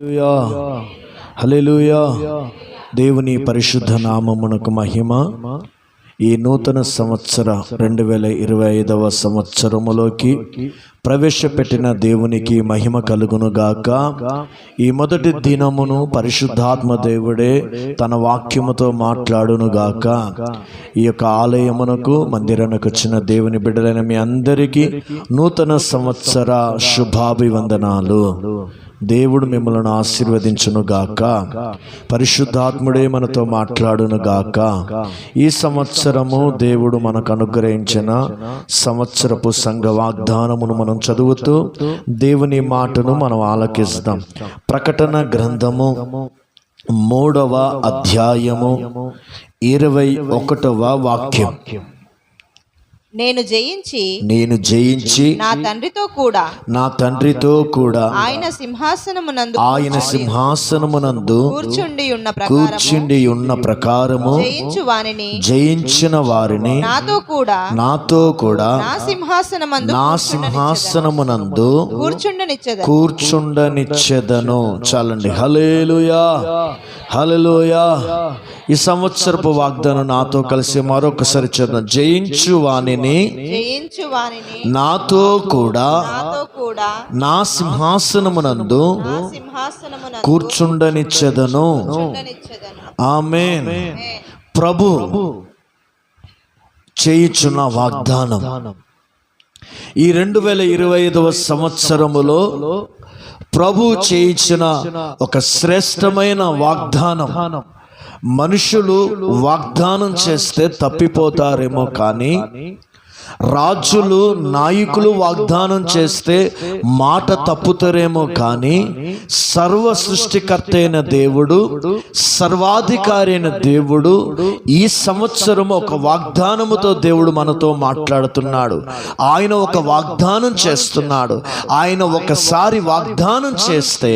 హల్లెలూయా. దేవుని పరిశుద్ధ నామమునకు మహిమ. ఈ నూతన సంవత్సర 2025వ సంవత్సరములోకి ప్రవేశపెట్టిన దేవునికి మహిమ కలుగును గాక. ఈ మొదటి దినమును పరిశుద్ధాత్మ దేవుడే తన వాక్యముతో మాట్లాడును గాక. ఈ యొక్క ఆలయమునకు మందిరానికి వచ్చిన దేవుని బిడ్డలైన మీ అందరికీ నూతన సంవత్సర శుభాభివందనాలు. దేవుడు మిమ్మల్ని ఆశీర్వదించును గాక. పరిశుద్ధాత్ముడే మనతో మాట్లాడును గాక. ఈ సంవత్సరము దేవుడు మనకు అనుగ్రహించిన సంవత్సరపు సంఘ వాగ్దానమును మనం చదువుతూ దేవుని మాటను మనం ఆలకిస్తాం. ప్రకటన గ్రంథము 3వ అధ్యాయము 21వ వాక్యం. నేను జయించి నా తండ్రితో కూడా ఆయన సింహాసనమునందు కూర్చుండి ఉన్న ప్రకారము జయించిన వారిని నాతో కూడా నా సింహాసనమునందు కూర్చుండనిచ్చెదను. చాలండి. హల్లెలూయా, హల్లెలూయా. ఈ సంవత్సరపు వాగ్దానం నాతో కలిసి మరొకసారి చదువు. జయించు వాణిని నాతో కూడా నా సింహాసనమునందు కూర్చుండనిచ్చెదను. ఆమేన్. ప్రభు చేయుచున్న వాగ్దానం ఈ 2025వ సంవత్సరములో ప్రభు చేయించిన ఒక శ్రేష్టమైన వాగ్దానం. మనుషులు వాగ్దానం చేస్తే తప్పిపోతారేమో కానీ రాజులు నాయకులు వాగ్దానం చేస్తే మాట తప్పుతారేమో కానీ సర్వ సృష్టికర్త అయిన దేవుడు, సర్వాధికారి అయిన దేవుడు ఈ సంవత్సరం ఒక వాగ్దానముతో దేవుడు మనతో మాట్లాడుతున్నాడు. ఆయన ఒక వాగ్దానం చేస్తున్నాడు. ఆయన ఒకసారి వాగ్దానం చేస్తే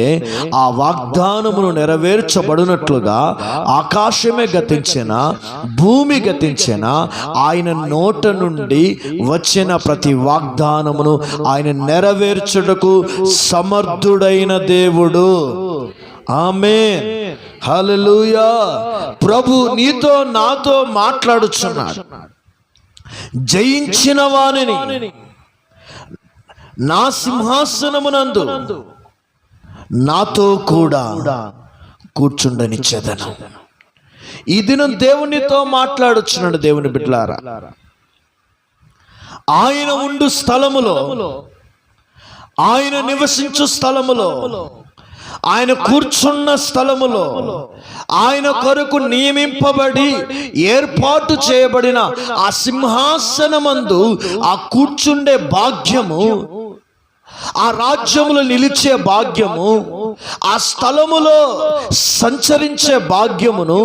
ఆ వాగ్దానమును నెరవేర్చబడినట్లుగా ఆకాశమే గతించిన, భూమి గతించిన, ఆయన నోట నుండి వచ్చిన ప్రతి వాగ్దానమును ఆయన నెరవేర్చుటకు సమర్థుడైన దేవుడు. ఆమేన్, హల్లెలూయా. ప్రభు నీతో నాతో మాట్లాడుచున్నాడు. జయించిన వానిని నా సింహాసనమునందు నాతో కూడా కూర్చుండనిచ్చెదను. ఈ దినం దేవునితో మాట్లాడుచున్నాడు. దేవుని బిడ్డలారా, ఆయన ఉండు స్థలములో, ఆయన నివసించు స్థలములో, ఆయన కూర్చున్న స్థలములో, ఆయన కొరకు నియమింపబడి ఏర్పాటు చేయబడిన ఆ సింహాసనమందు ఆ కూర్చుండే భాగ్యము, ఆ రాజ్యములో నిలిచే భాగ్యము, ఆ స్థలములో సంచరించే భాగ్యమును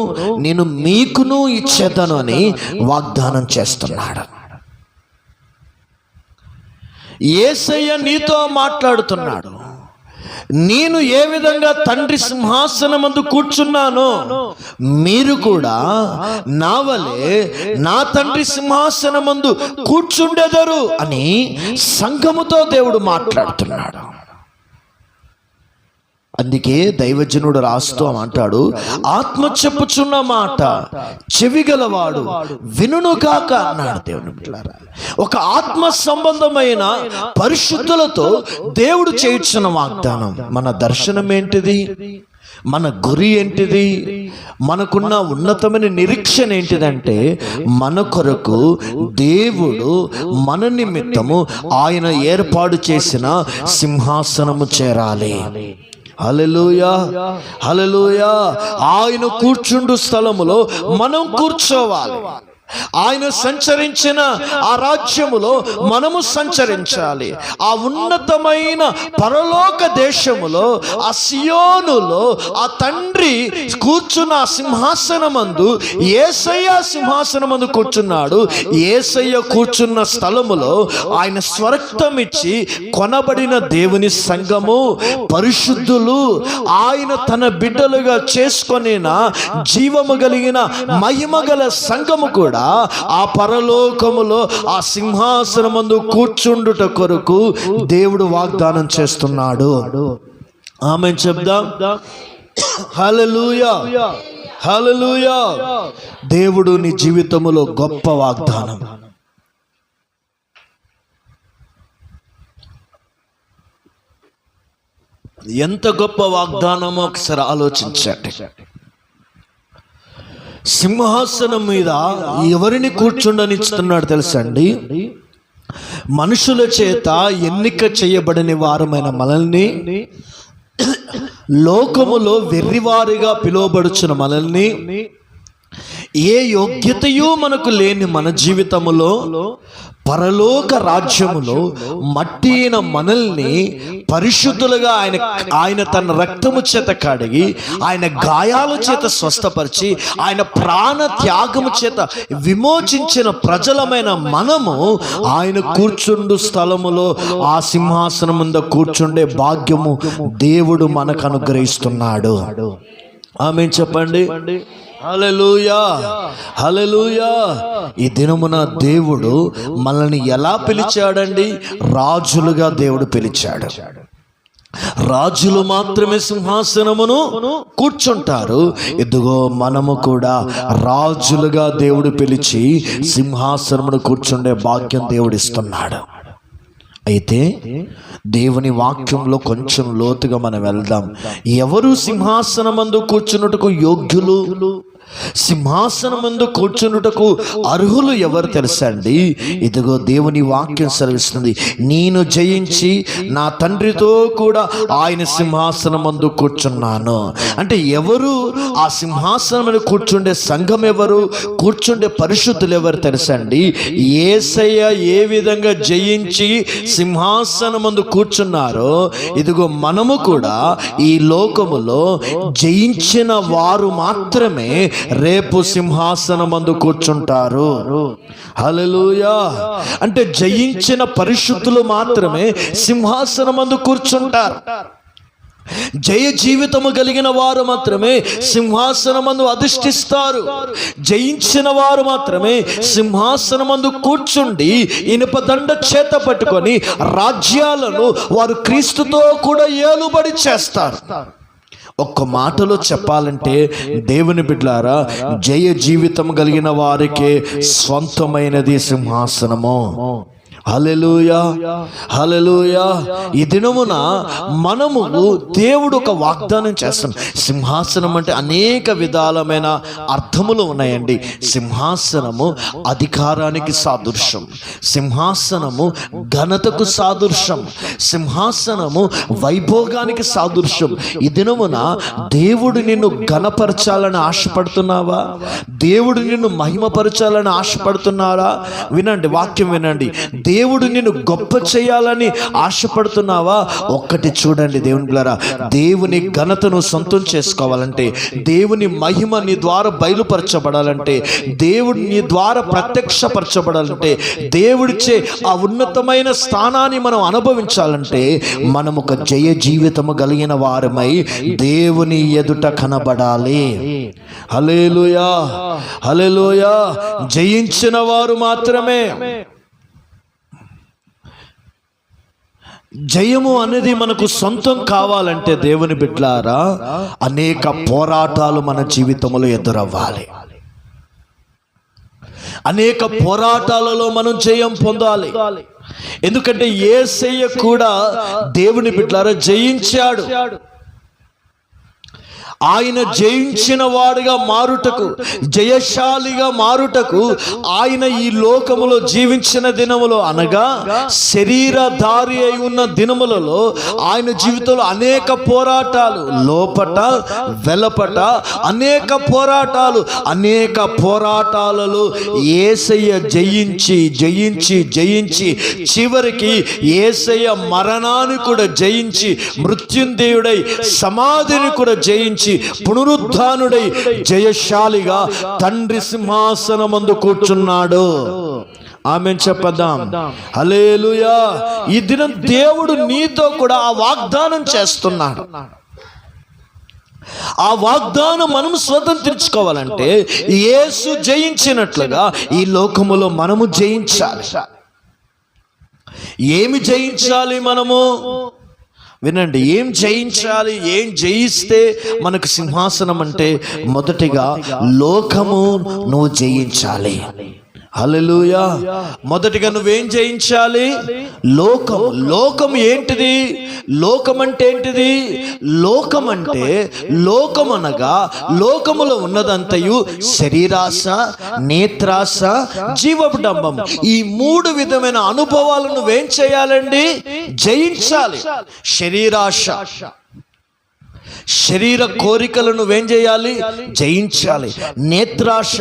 నేను మీకును ఇచ్చేదను అని వాగ్దానం చేస్తున్నాడు. యేసయ్య నీతో మాట్లాడుతున్నాడు. నేను ఏ విధంగా తండ్రి సింహాసనమందు కూర్చున్నానో మీరు కూడా నా వలె నా తండ్రి సింహాసనమందు కూర్చుండెదరు అని సంఘముతో దేవుడు మాట్లాడుతున్నాడు. అందుకే దైవజనుడు రాస్తూ అంటాడు, ఆత్మ చెప్పుచున్న మాట చెవిగలవాడు వినును కాక అన్నాడు. దేవుని బిడ్డలారా, ఒక ఆత్మ సంబంధమైన పరిశుద్ధులతో దేవుడు చేయించిన వాగ్దానం. మన దర్శనం ఏంటిది? మన గురి ఏంటిది? మనకున్న ఉన్నతమైన నిరీక్షణ ఏంటిదంటే మన కొరకు దేవుడు మన నిమిత్తము ఆయన ఏర్పాటు చేసిన సింహాసనము చేరాలి. హల్లెలూయా, హల్లెలూయా. ఆయన కూర్చుండు స్థలములో మనం కూర్చోవాలి. ఆయన సంచరించిన ఆ రాజ్యములో మనము సంచరించాలి. ఆ ఉన్నతమైన పరలోక దేశములో, ఆ సియోనులో ఆ తండ్రి కూర్చున్న సింహాసనమందు యేసయ్య సింహాసనమందు కూర్చున్నాడు. యేసయ్య కూర్చున్న స్థలములో ఆయన స్వరక్తం ఇచ్చి కొనబడిన దేవుని సంఘము, పరిశుద్ధులు, ఆయన తన బిడ్డలుగా చేసుకొనిన జీవము కలిగిన మహిమ గల సంఘము కూడా ఆ పరలోకములో ఆ సింహాసనమందు కూర్చుండుట కొరకు దేవుడు వాగ్దానం చేస్తున్నాడు. ఆమేన్ చెప్దాం. హల్లెలూయా, హల్లెలూయా. దేవుడు నీ జీవితంలో గొప్ప వాగ్దానం. ఎంత గొప్ప వాగ్దానమో ఒకసారి ఆలోచించండి. సింహాసనం మీద ఎవరిని కూర్చుండనిస్తున్నాడు తెలుసా అండి? మనుషుల చేత ఎన్నిక చేయబడిన వారమైన మనల్ని, లోకములో వెర్రివారిగా పిలువబడుచున్న మనల్ని, ఏ యోగ్యతయు మనకు లేని మన జీవితములో పరలోక రాజ్యములో మట్టి అయిన మనల్ని పరిశుద్ధులుగా ఆయన తన రక్తము చేత కడిగి, ఆయన గాయాల చేత స్వస్థపరిచి, ఆయన ప్రాణ త్యాగము చేత విమోచించిన ప్రజలమైన మనము ఆయన కూర్చుండు స్థలములో ఆ సింహాసనం ముందు కూర్చుండే భాగ్యము దేవుడు మనకు అనుగ్రహిస్తున్నాడు. ఆమేన్ చెప్పండి. హల్లెలూయా, హల్లెలూయా. ఈ దినమున దేవుడు మనల్ని ఎలా పిలిచాడండి? రాజులుగా దేవుడు పిలిచాడు. రాజులు మాత్రమే సింహాసనమును కూర్చుంటారు. ఇదిగో మనము కూడా రాజులుగా దేవుడు పిలిచి సింహాసనమును కూర్చుండే భాగ్యం దేవుడు ఇస్తున్నాడు. అయితే దేవుని వాక్యంలో కొంచెం లోతుగా మనం వెళ్దాం. ఎవరు సింహాసనమందు కూర్చున్నట్టుకు యోగ్యులు, సింహాసనమందు కూర్చున్నట్టుకు అర్హులు ఎవరు తెలుసా అండి? ఇదిగో దేవుని వాక్యం సెలవిస్తుంది, నేను జయించి నా తండ్రితో కూడా ఆయన సింహాసనమందు కూర్చున్నాను. అంటే ఎవరు ఆ సింహాసనం కూర్చుండే సంఘం ఎవరు, కూర్చుండే పరిశుద్ధులు ఎవరు తెలుసా అండి? యేసయ్య ఏ విధంగా జయించి సింహాసనమందు కూర్చున్నారో, ఇదిగో మనము కూడా ఈ లోకములో జయించిన వారు మాత్రమే రేపు సింహాసనమందు కూర్చుంటారు. హల్లెలూయా. అంటే జయించిన పరిశుద్ధులు మాత్రమే సింహాసనమందు కూర్చుంటారు. జయ జీవితము కలిగిన వారు మాత్రమే సింహాసనమందు అధిష్ఠిస్తారు. జయించిన వారు మాత్రమే సింహాసనమందు కూర్చుండి ఇనుపదండ చేత పట్టుకొని రాజ్యాలను వారు క్రీస్తుతో కూడా ఏలుబడి చేస్తారు. ఒక్క మాటలో చెప్పాలంటే దేవుని బిడ్డలారా, జయ జీవితం కలిగిన వారికే స్వంతమైనది సింహాసనము. హల్లెలూయా, హల్లెలూయా. ఈ దినమున మనము దేవుడు ఒక వాగ్దానం చేస్తాం. సింహాసనం అంటే అనేక విధాలమైన అర్థములు ఉన్నాయండి. సింహాసనము అధికారానికి సాదృశ్యం, సింహాసనము ఘనతకు సాదృశ్యం, సింహాసనము వైభోగానికి సాదృశ్యం. ఈ దినమున దేవుడు నిన్ను ఘనపరచాలని ఆశపడుతున్నావా? దేవుడు నిన్ను మహిమపరచాలని ఆశపడుతున్నారా? వినండి, వాక్యం వినండి. దేవుడు నిన్ను గొప్ప చేయాలని ఆశపడుతున్నావా? ఒక్కటి చూడండి దేవుని బిడ్డలారా, దేవుని ఘనతను సొంతం చేసుకోవాలంటే, దేవుని మహిమ నీ ద్వారా బయలుపరచబడాలంటే, దేవుడు నీ ద్వారా ప్రత్యక్షపరచబడాలంటే, దేవుడిచే ఆ ఉన్నతమైన స్థానాన్ని మనం అనుభవించాలంటే, మనం ఒక జయ జీవితము కలిగిన వారమై దేవుని ఎదుట కనబడాలి. హల్లెలూయా, హల్లెలూయా. జయించిన వారు మాత్రమే. జయము అనేది మనకు సొంతం కావాలంటే దేవుని బిడ్డలారా, అనేక పోరాటాలు మన జీవితంలో ఎదురవ్వాలి. అనేక పోరాటాలలో మనం జయం పొందాలి. ఎందుకంటే యేసయ్య కూడా దేవుని బిడ్డలారా జయించాడు. ఆయన జయించిన వాడుగా మారుటకు, జయశాలిగా మారుటకు ఆయన ఈ లోకములో జీవించిన దినములో, అనగా శరీరధారి అయి ఉన్న దినములలో ఆయన జీవితంలో అనేక పోరాటాలు, లోపట వెలపట అనేక పోరాటాలు, అనేక పోరాటాలలో యేసయ్య జయించి జయించి జయించి చివరికి యేసయ్య మరణాన్ని కూడా జయించి, మృత్యుంజయుడై సమాధిని కూడా జయించి, పునరుద్ధానుడై జయశాలిగా తండ్రి సింహాసనమందు కూర్చున్నాడు. ఆమేన్ చెప్పదాం. హల్లెలూయా. ఈ దినం దేవుడు నీతో కూడా ఆ వాగ్దానం చేస్తున్నాడు. ఆ వాగ్దానం మనం స్వతంత్రించుకోవాలంటే యేసు జయించినట్లుగా ఈ లోకములో మనము జయించాలి. ఏమి జయించాలి మనము? వినండి, ఏం జయించాలి, ఏం జయిస్తే మనకు సింహాసనం అంటే మొదటిగా లోకము నువ్వు జయించాలి. హల్లెలూయా. మొదటిగా నువ్వేం జయించాలి? లోకం. లోకం ఏంటిది? లోకం అంటే ఏంటిది? లోకం అంటే లోకం అనగా లోకములో ఉన్నదంతయు శరీరాశ, నేత్రాశ, జీవపు డంబం. ఈ 3 విధమైన అనుభవాలను నువ్వేం చేయాలండి? జయించాలి. శరీరాశ, శరీర కోరికలను నువ్వేం చేయాలి? జయించాలి. నేత్రాశ,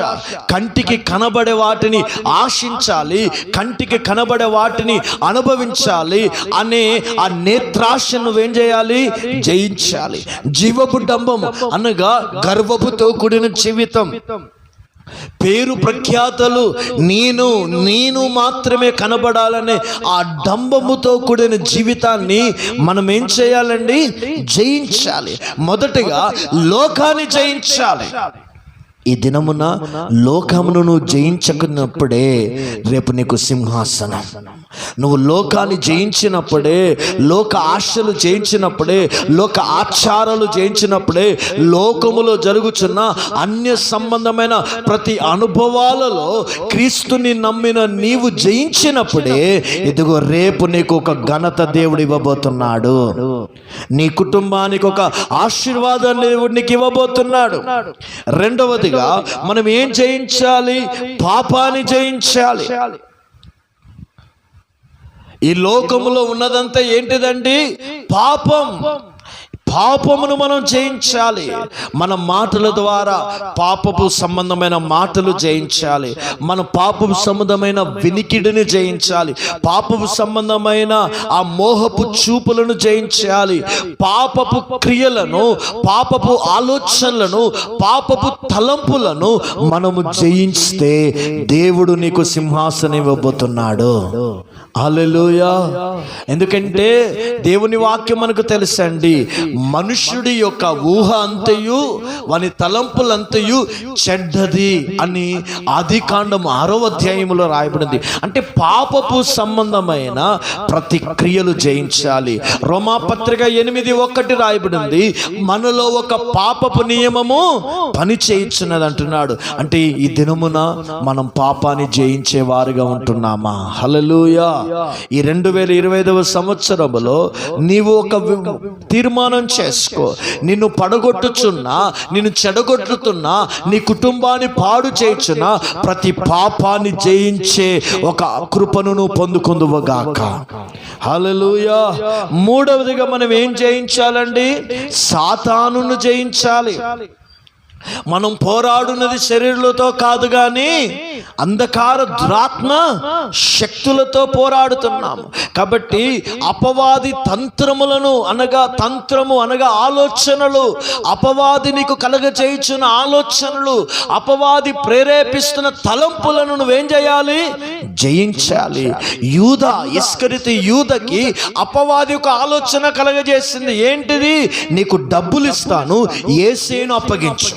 కంటికి కనబడే వాటిని ఆశించాలి, కంటికి కనబడే వాటిని అనుభవించాలి అనే ఆ నేత్రాశను నువ్వేం చేయాలి? జయించాలి. జీవపు డంబం అనగా గర్వపుతో కూడిన జీవితం, పేరు ప్రఖ్యాతలు, నేను మాత్రమే కనబడాలనే ఆ డంబముతో కూడిన జీవితాన్ని మనం ఏం చేయాలండి? జయించాలి. మొదటగా లోకాన్ని జయించాలి. ఈ దినమున లోకమును నువ్వు జయించకున్నప్పుడే రేపు నీకు సింహాసనం. నువ్వు లోకాన్ని జయించినప్పుడే, లోక ఆశలు జయించినప్పుడే, లోక ఆచారాలు జయించినప్పుడే, లోకములో జరుగుతున్న అన్య సంబంధమైన ప్రతి అనుభవాలలో క్రీస్తుని నమ్మిన నీవు జయించినప్పుడే ఇదిగో రేపు నీకు ఒక ఘనత దేవుడు ఇవ్వబోతున్నాడు. నీ కుటుంబానికి ఒక ఆశీర్వాదాన్ని దేవుడు నీకు ఇవ్వబోతున్నాడు. రెండవదిగా మనం ఏం జయించాలి? పాపాన్ని జయించాలి. ఈ లోకములో ఉన్నదంతా ఏంటిదండి? పాపం. పాపమును మనం జయించాలి. మన మాటల ద్వారా పాపపు సంబంధమైన మాటలు జయించాలి. మన పాపపు సంబంధమైన వినికిడిని జయించాలి. పాపపు సంబంధమైన ఆ మోహపు చూపులను జయించాలి. పాపపు క్రియలను, పాపపు ఆలోచనలను, పాపపు తలంపులను మనము జయిస్తే దేవుడు నీకు సింహాసనం ఇవ్వబోతున్నాడు. హల్లెలూయా. ఎందుకంటే దేవుని వాక్యం మనకు తెలుసండి, మనుష్యుడి యొక్క ఊహ అంతయు వాని తలంపులంతయు చెడ్డది అని ఆదికాండం 6వ అధ్యాయములో రాయబడింది. అంటే పాపపు సంబంధమైన ప్రతి క్రియలు జయించాలి. రోమాపత్రిక 8:1 రాయబడింది, మనలో ఒక పాపపు నియమము పని చేయించున్నది అంటున్నాడు. అంటే ఈ దినమున మనం పాపాన్ని జయించే వారుగా ఉంటున్నామా? హల్లెలూయా. ఈ 2025వ సంవత్సరంలో నీవు ఒక తీర్మానం చేసుకో. నిన్ను పడగొట్టుచున్నా, నిన్ను చెడగొట్టుతున్నా, నీ కుటుంబాన్ని పాడు చేయుచున్నా ప్రతి పాపాన్ని జయించే ఒక కృపను నువ్వు పొందుకుందువుగాక. హల్లెలూయా. మూడవదిగా మనం ఏం జయించాలండి? సాతానును జయించాలి. మనం పోరాడున్నది శరీరులతో కాదు కానీ అంధకార దురాత్మ శక్తులతో పోరాడుతున్నాము. కాబట్టి అపవాది తంత్రములను అనగా ఆలోచనలు, అపవాది నీకు కలగచేయుచున్న ఆలోచనలు, అపవాది ప్రేరేపిస్తున్న తలంపులను నువ్వేం చేయాలి? జయించాలి. యూదా, ఇస్కరియోతు యూదకి అపవాది ఒక ఆలోచన కలగజేసింది. ఏంటిది? నీకు డబ్బులు ఇస్తాను, యేసేను అప్పగించు.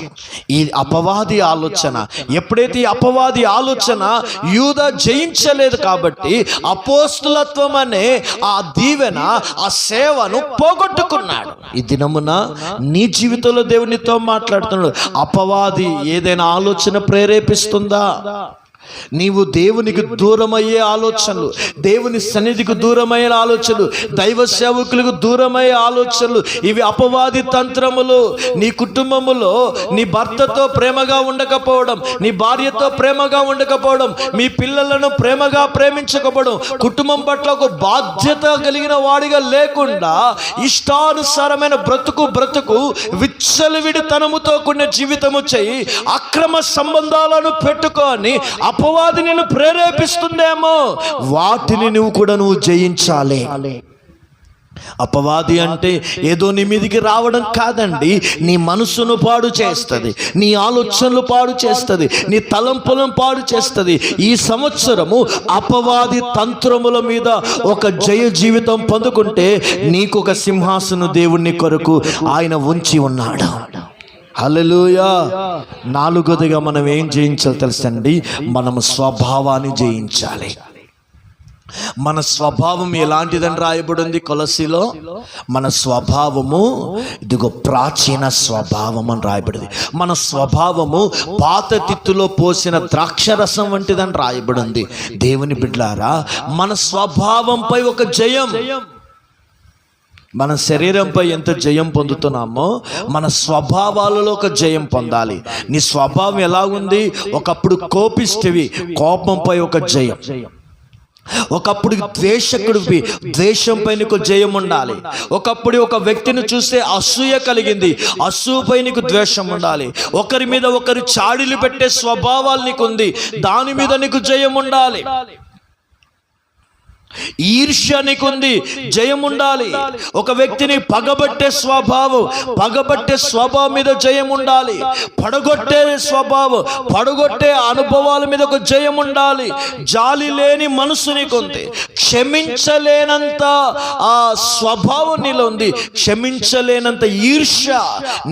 ఈ అపవాది ఆలోచన, ఎప్పుడైతే ఈ అపవాది ఆలోచన యూదా జయించలేదు కాబట్టి అపోస్తులత్వం అనే ఆ దీవెన, ఆ సేవను పోగొట్టుకున్నాడు. ఈ దినమున నీ జీవితంలో దేవునితో మాట్లాడుతున్నాడు. అపవాది ఏదైనా ఆలోచన ప్రేరేపిస్తుందా? నీవు దేవునికి దూరమయ్యే ఆలోచనలు, దేవుని సన్నిధికి దూరమయ్యే ఆలోచనలు, దైవ సేవకులకు దూరమయ్యే ఆలోచనలు, ఇవి అపవాది తంత్రములు. నీ కుటుంబములో నీ భర్తతో ప్రేమగా ఉండకపోవడం, నీ భార్యతో ప్రేమగా ఉండకపోవడం, మీ పిల్లలను ప్రేమగా ప్రేమించకపోవడం, కుటుంబం పట్ల ఒక బాధ్యత కలిగిన వాడిగా లేకుండా ఇష్టానుసారమైన బ్రతుకు విచ్చలవిడితనముతో కూడిన జీవితము చేయి అక్రమ సంబంధాలను పెట్టుకొని అపవాది నిన్ను ప్రేరేపిస్తుందేమో, వాటిని నువ్వు జయించాలి. అపవాది అంటే ఏదో నీ మీదికి రావడం కాదండి, నీ మనసును పాడు చేస్తుంది, నీ ఆలోచనలు పాడు చేస్తుంది, నీ తలంపులను పాడు చేస్తుంది. ఈ సంవత్సరము అపవాది తంత్రముల మీద ఒక జయ జీవితం పొందుకుంటే నీకు ఒక సింహాసనం దేవుని కొరకు ఆయన ఉంచి ఉన్నాడు. హల్లెలూయా. నాలుగోదిగా మనం ఏం జయించాలి తెలుసండి? మనము స్వభావాన్ని జయించాలి. మన స్వభావం ఎలాంటిదని రాయబడింది కొలసీలో? మన స్వభావము ఇదిగో ప్రాచీన స్వభావం అని రాయబడింది. మన స్వభావము పాత తిత్తులో పోసిన ద్రాక్షరసం వంటిదని రాయబడింది. దేవుని బిడ్డలారా, మన స్వభావంపై ఒక జయం, మన శరీరంపై ఎంత జయం పొందుతున్నామో మన స్వభావాలలో ఒక జయం పొందాలి. నీ స్వభావం ఎలా ఉంది? ఒకప్పుడు కోపిష్టివి, కోపంపై ఒక జయం. ఒకప్పుడు ద్వేషకుడివి, ద్వేషంపై నీకు జయం ఉండాలి. ఒకప్పుడు ఒక వ్యక్తిని చూస్తే అసూయ కలిగింది, అసూయపై నీకు ద్వేషం ఉండాలి. ఒకరి మీద ఒకరి చాడీలు పెట్టే స్వభావాలు నీకు ఉంది, దాని మీద నీకు జయం ఉండాలి. ఈర్ష్య నీకుంది, జయం ఉండాలి. ఒక వ్యక్తిని పగబట్టే స్వభావం, పగబట్టే స్వభావం మీద జయం ఉండాలి. పడగొట్టే స్వభావం, పడగొట్టే అనుభవాల మీద ఒక జయం ఉండాలి. జాలి లేని మనసు నీకుంది, క్షమించలేనంత ఆ స్వభావం నీలో ఉంది, క్షమించలేనంత ఈర్ష్య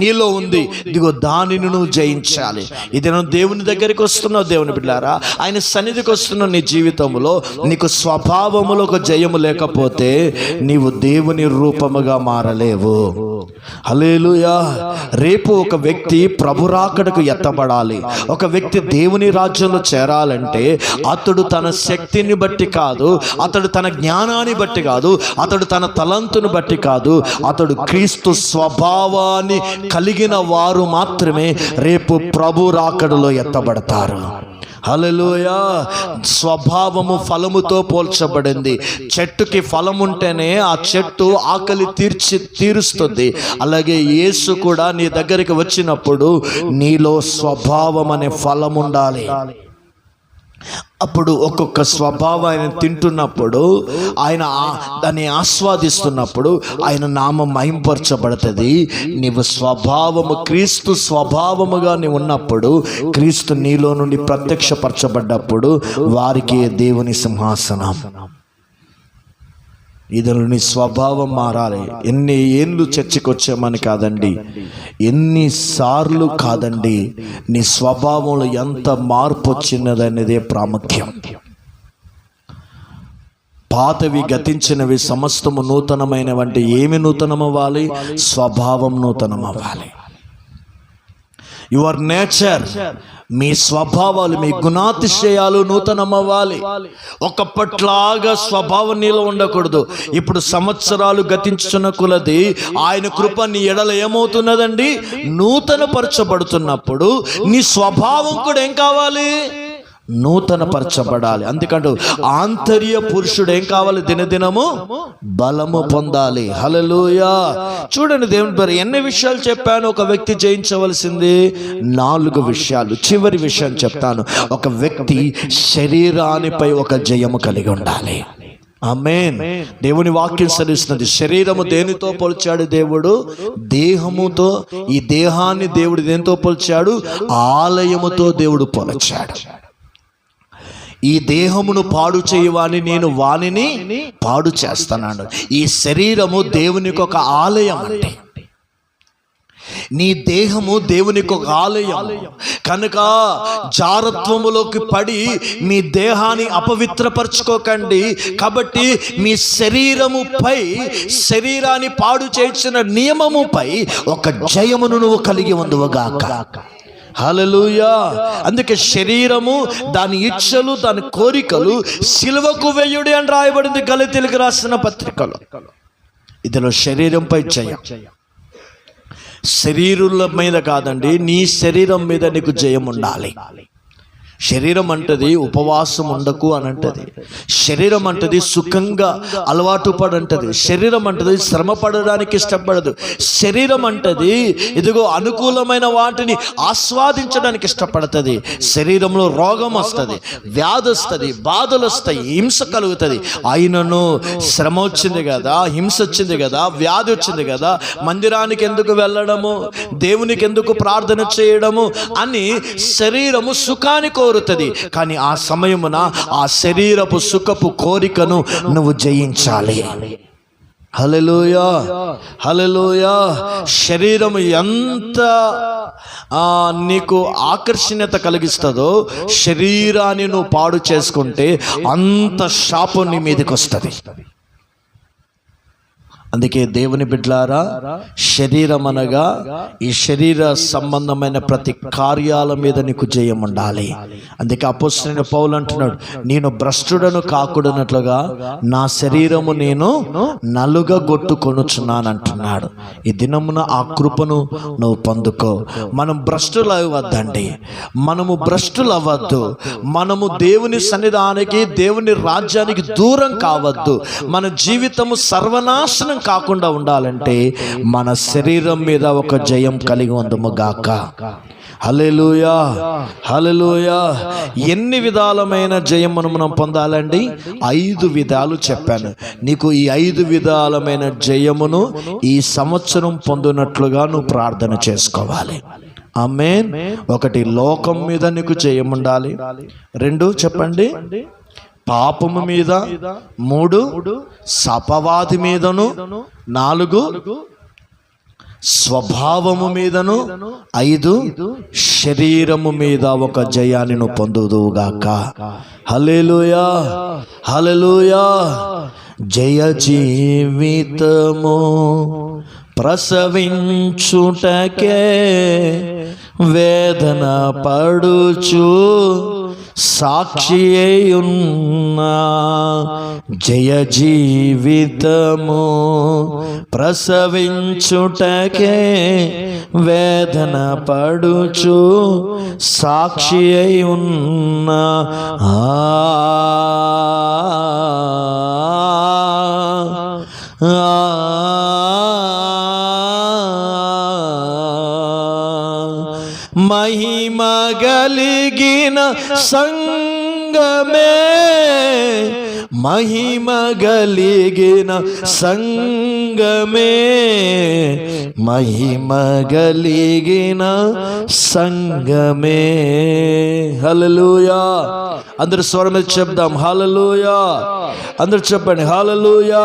నీలో ఉంది. ఇదిగో దానిని నువ్వు జయించాలి. ఇది నువ్వు దేవుని దగ్గరికి వస్తున్నావు, దేవుని బిడ్డలారా, ఆయన సన్నిధికి వస్తున్నావు. నీ జీవితంలో నీకు స్వభావం ఒక జయము లేకపోతే నీవు దేవుని రూపముగా మారలేవు. హల్లెలూయా. రేపు ఒక వ్యక్తి ప్రభు రాకడకు ఎత్తబడాలి. ఒక వ్యక్తి దేవుని రాజ్యంలో చేరాలంటే అతడు తన శక్తిని బట్టి కాదు, అతడు తన జ్ఞానాన్ని బట్టి కాదు, అతడు తన తలంతును బట్టి కాదు, అతడు క్రీస్తు స్వభావాన్ని కలిగిన వారు మాత్రమే రేపు ప్రభు రాకడలో ఎత్తబడతారు. హల్లెలూయా. స్వభావము ఫలముతో పోల్చబడింది. చెట్టుకి ఫలం ఉంటేనే ఆ చెట్టు ఆకలి తీరుస్తుంది. అలాగే యేసు కూడా నీ దగ్గరికి వచ్చినప్పుడు నీలో స్వభావం అనే ఫలం ఉండాలి. అప్పుడు ఒక్కొక్క స్వభావం ఆయన తింటున్నప్పుడు, ఆయన దాన్ని ఆస్వాదిస్తున్నప్పుడు ఆయన నామం మహింపరచబడుతుంది. నీవు స్వభావము క్రీస్తు స్వభావముగా నీవు ఉన్నప్పుడు, క్రీస్తు నీలో నుండి ప్రత్యక్షపరచబడ్డప్పుడు వారికి దేవుని సింహాసనం. ఇదిలో నీ స్వభావం మారాలి. ఎన్ని ఏళ్ళు చర్చకు వచ్చామని కాదండి, ఎన్నిసార్లు కాదండి, నీ స్వభావంలో ఎంత మార్పు వచ్చినదనేదే ప్రాముఖ్యం. పాతవి గతించినవి సమస్తము నూతనమైనవంటే ఏమి నూతనమవ్వాలి? స్వభావం నూతనమవ్వాలి. యువర్ నేచర్, మీ స్వభావాలు, మీ గుణాతిశయాలు నూతనమవ్వాలి. ఒకప్పట్లాగా స్వభావం నీలో ఉండకూడదు. ఇప్పుడు సంవత్సరాలు గతించున్న కొలది ఆయన కృప నీ ఎడల ఏమవుతున్నదండి? నూతన పరచబడుతున్నప్పుడు నీ స్వభావం కూడా ఏం కావాలి? నూతన పరచబడాలి. అందుకంటూ ఆంతర్య పురుషుడు ఏం కావాలి? దినదినము బలము పొందాలి. హల్లెలూయా. చూడండి దేవుని పేరు ఎన్ని విషయాలు చెప్పాను. ఒక వ్యక్తి జయించవలసింది 4 విషయాలు. చివరి విషయం చెప్తాను. ఒక వ్యక్తి శరీరానిపై ఒక జయము కలిగి ఉండాలి. ఆమేన్. దేవుని వాక్యం సెలవిస్తున్నది. శరీరము దేనితో పోల్చాడు దేవుడు? దేహముతో. ఈ దేహాన్ని దేవుడు దేనితో పోల్చాడు? ఆలయముతో దేవుడు పోల్చాడు. ఈ దేహమును పాడు చేయవాని నేను వానిని పాడు చేస్తున్నాను. ఈ శరీరము దేవునికి ఒక ఆలయం అంటే, నీ దేహము దేవునికి ఒక ఆలయం కనుక జారత్వములోకి పడి మీ దేహాన్ని అపవిత్రపరచుకోకండి. కాబట్టి మీ శరీరాన్ని పాడు చేసిన నియమముపై ఒక జయమును నువ్వు కలిగి ఉందువుగాక. హల్లెలూయా. అందుకే శరీరము, దాని ఇచ్చలు, దాని కోరికలు సిలువకు వేయుడి అని రాయబడింది గలతీయులకు రాసిన పత్రికలో. ఇదిలో శరీరంపై జయం. శరీరుల మీద కాదండి, నీ శరీరం మీద నీకు జయం ఉండాలి. శరీరం అంటది ఉపవాసం ఉండకు అని అంటది. శరీరం అంటది సుఖంగా అలవాటు పడంటది. శరీరం అంటది శ్రమ పడడానికి ఇష్టపడదు. శరీరం అంటది ఇదిగో అనుకూలమైన వాటిని ఆస్వాదించడానికి ఇష్టపడుతుంది. శరీరంలో రోగం వస్తుంది, వ్యాధి వస్తుంది, బాధలు వస్తాయి, హింస కలుగుతుంది. అయినను శ్రమ వచ్చింది కదా, హింస వచ్చింది కదా, వ్యాధి వచ్చింది కదా, మందిరానికి ఎందుకు వెళ్ళడము, దేవునికి ఎందుకు ప్రార్థన చేయడము అని శరీరము సుఖాన్ని కోరుతుంది. కానీ ఆ సమయమున ఆ శరీరపు సుఖపు కోరికను నువ్వు జయించాలి. హల్లెలూయా, హల్లెలూయా. శరీరం ఎంత నీకు ఆకర్షణీయత కలిగిస్తుందో, శరీరాన్ని నువ్వు పాడు చేసుకుంటే అంత శాపం నీ మీదకి వస్తుంది. అందుకే దేవుని బిడ్డలారా, శరీరం అనగా ఈ శరీర సంబంధమైన ప్రతి కార్యాల మీద నీకు జయం ఉండాలి. అందుకే అపోస్తలుడైన పౌలు అంటున్నాడు, నేను భ్రష్టుడను కాకూడనట్లుగా నా శరీరము నేను నలుగగొట్టుకొనుచున్నాను అంటున్నాడు. ఈ దినమున ఆ కృపను నువ్వు పొందుకో. మనం భ్రష్టులు అవ్వద్దండి, మనము భ్రష్టులు అవ్వద్దు. మనము దేవుని సన్నిధానానికి, దేవుని రాజ్యానికి దూరం కావద్దు. మన జీవితము సర్వనాశనం కాకుండా ఉండాలంటే మన శరీరం మీద ఒక జయం కలిగి ఉందము గాక. హల్లెలూయా, హల్లెలూయా. ఎన్ని విధాలమైన జయమును మనం పొందాలండి? 5 విధాలు చెప్పాను నీకు. ఈ 5 విధాలమైన జయమును ఈ సంవత్సరం పొందినట్లుగా నువ్వు ప్రార్థన చేసుకోవాలి. ఆమేన్. 1, లోకం మీద నీకు జయం ఉండాలి. 2, చెప్పండి, పాపము మీద. 3, సపవాది మీదను. 4, స్వభావము మీదను. 5, శరీరము మీద ఒక జయాన్ని నువ్వు పొందుదువుగాక. హల్లెలూయా, హల్లెలూయా. జయ జీవితము ప్రసవించుటకే వేదన పడుచు సాక్షి అయ్యున్నా. జయ జీవితము ప్రసవించుటకే వేదన పడుచు సాక్షి అయ్యున్నా. మహిమ గలిగిన సంగమే, మహిమ గలిగిన సంగమే, మహిమ గలిగిన సంగమే. హల్లెలూయా. అందరూ స్వరం మీద చెప్దాం, హల్లెలూయా. అందరూ చెప్పండి, హల్లెలూయా.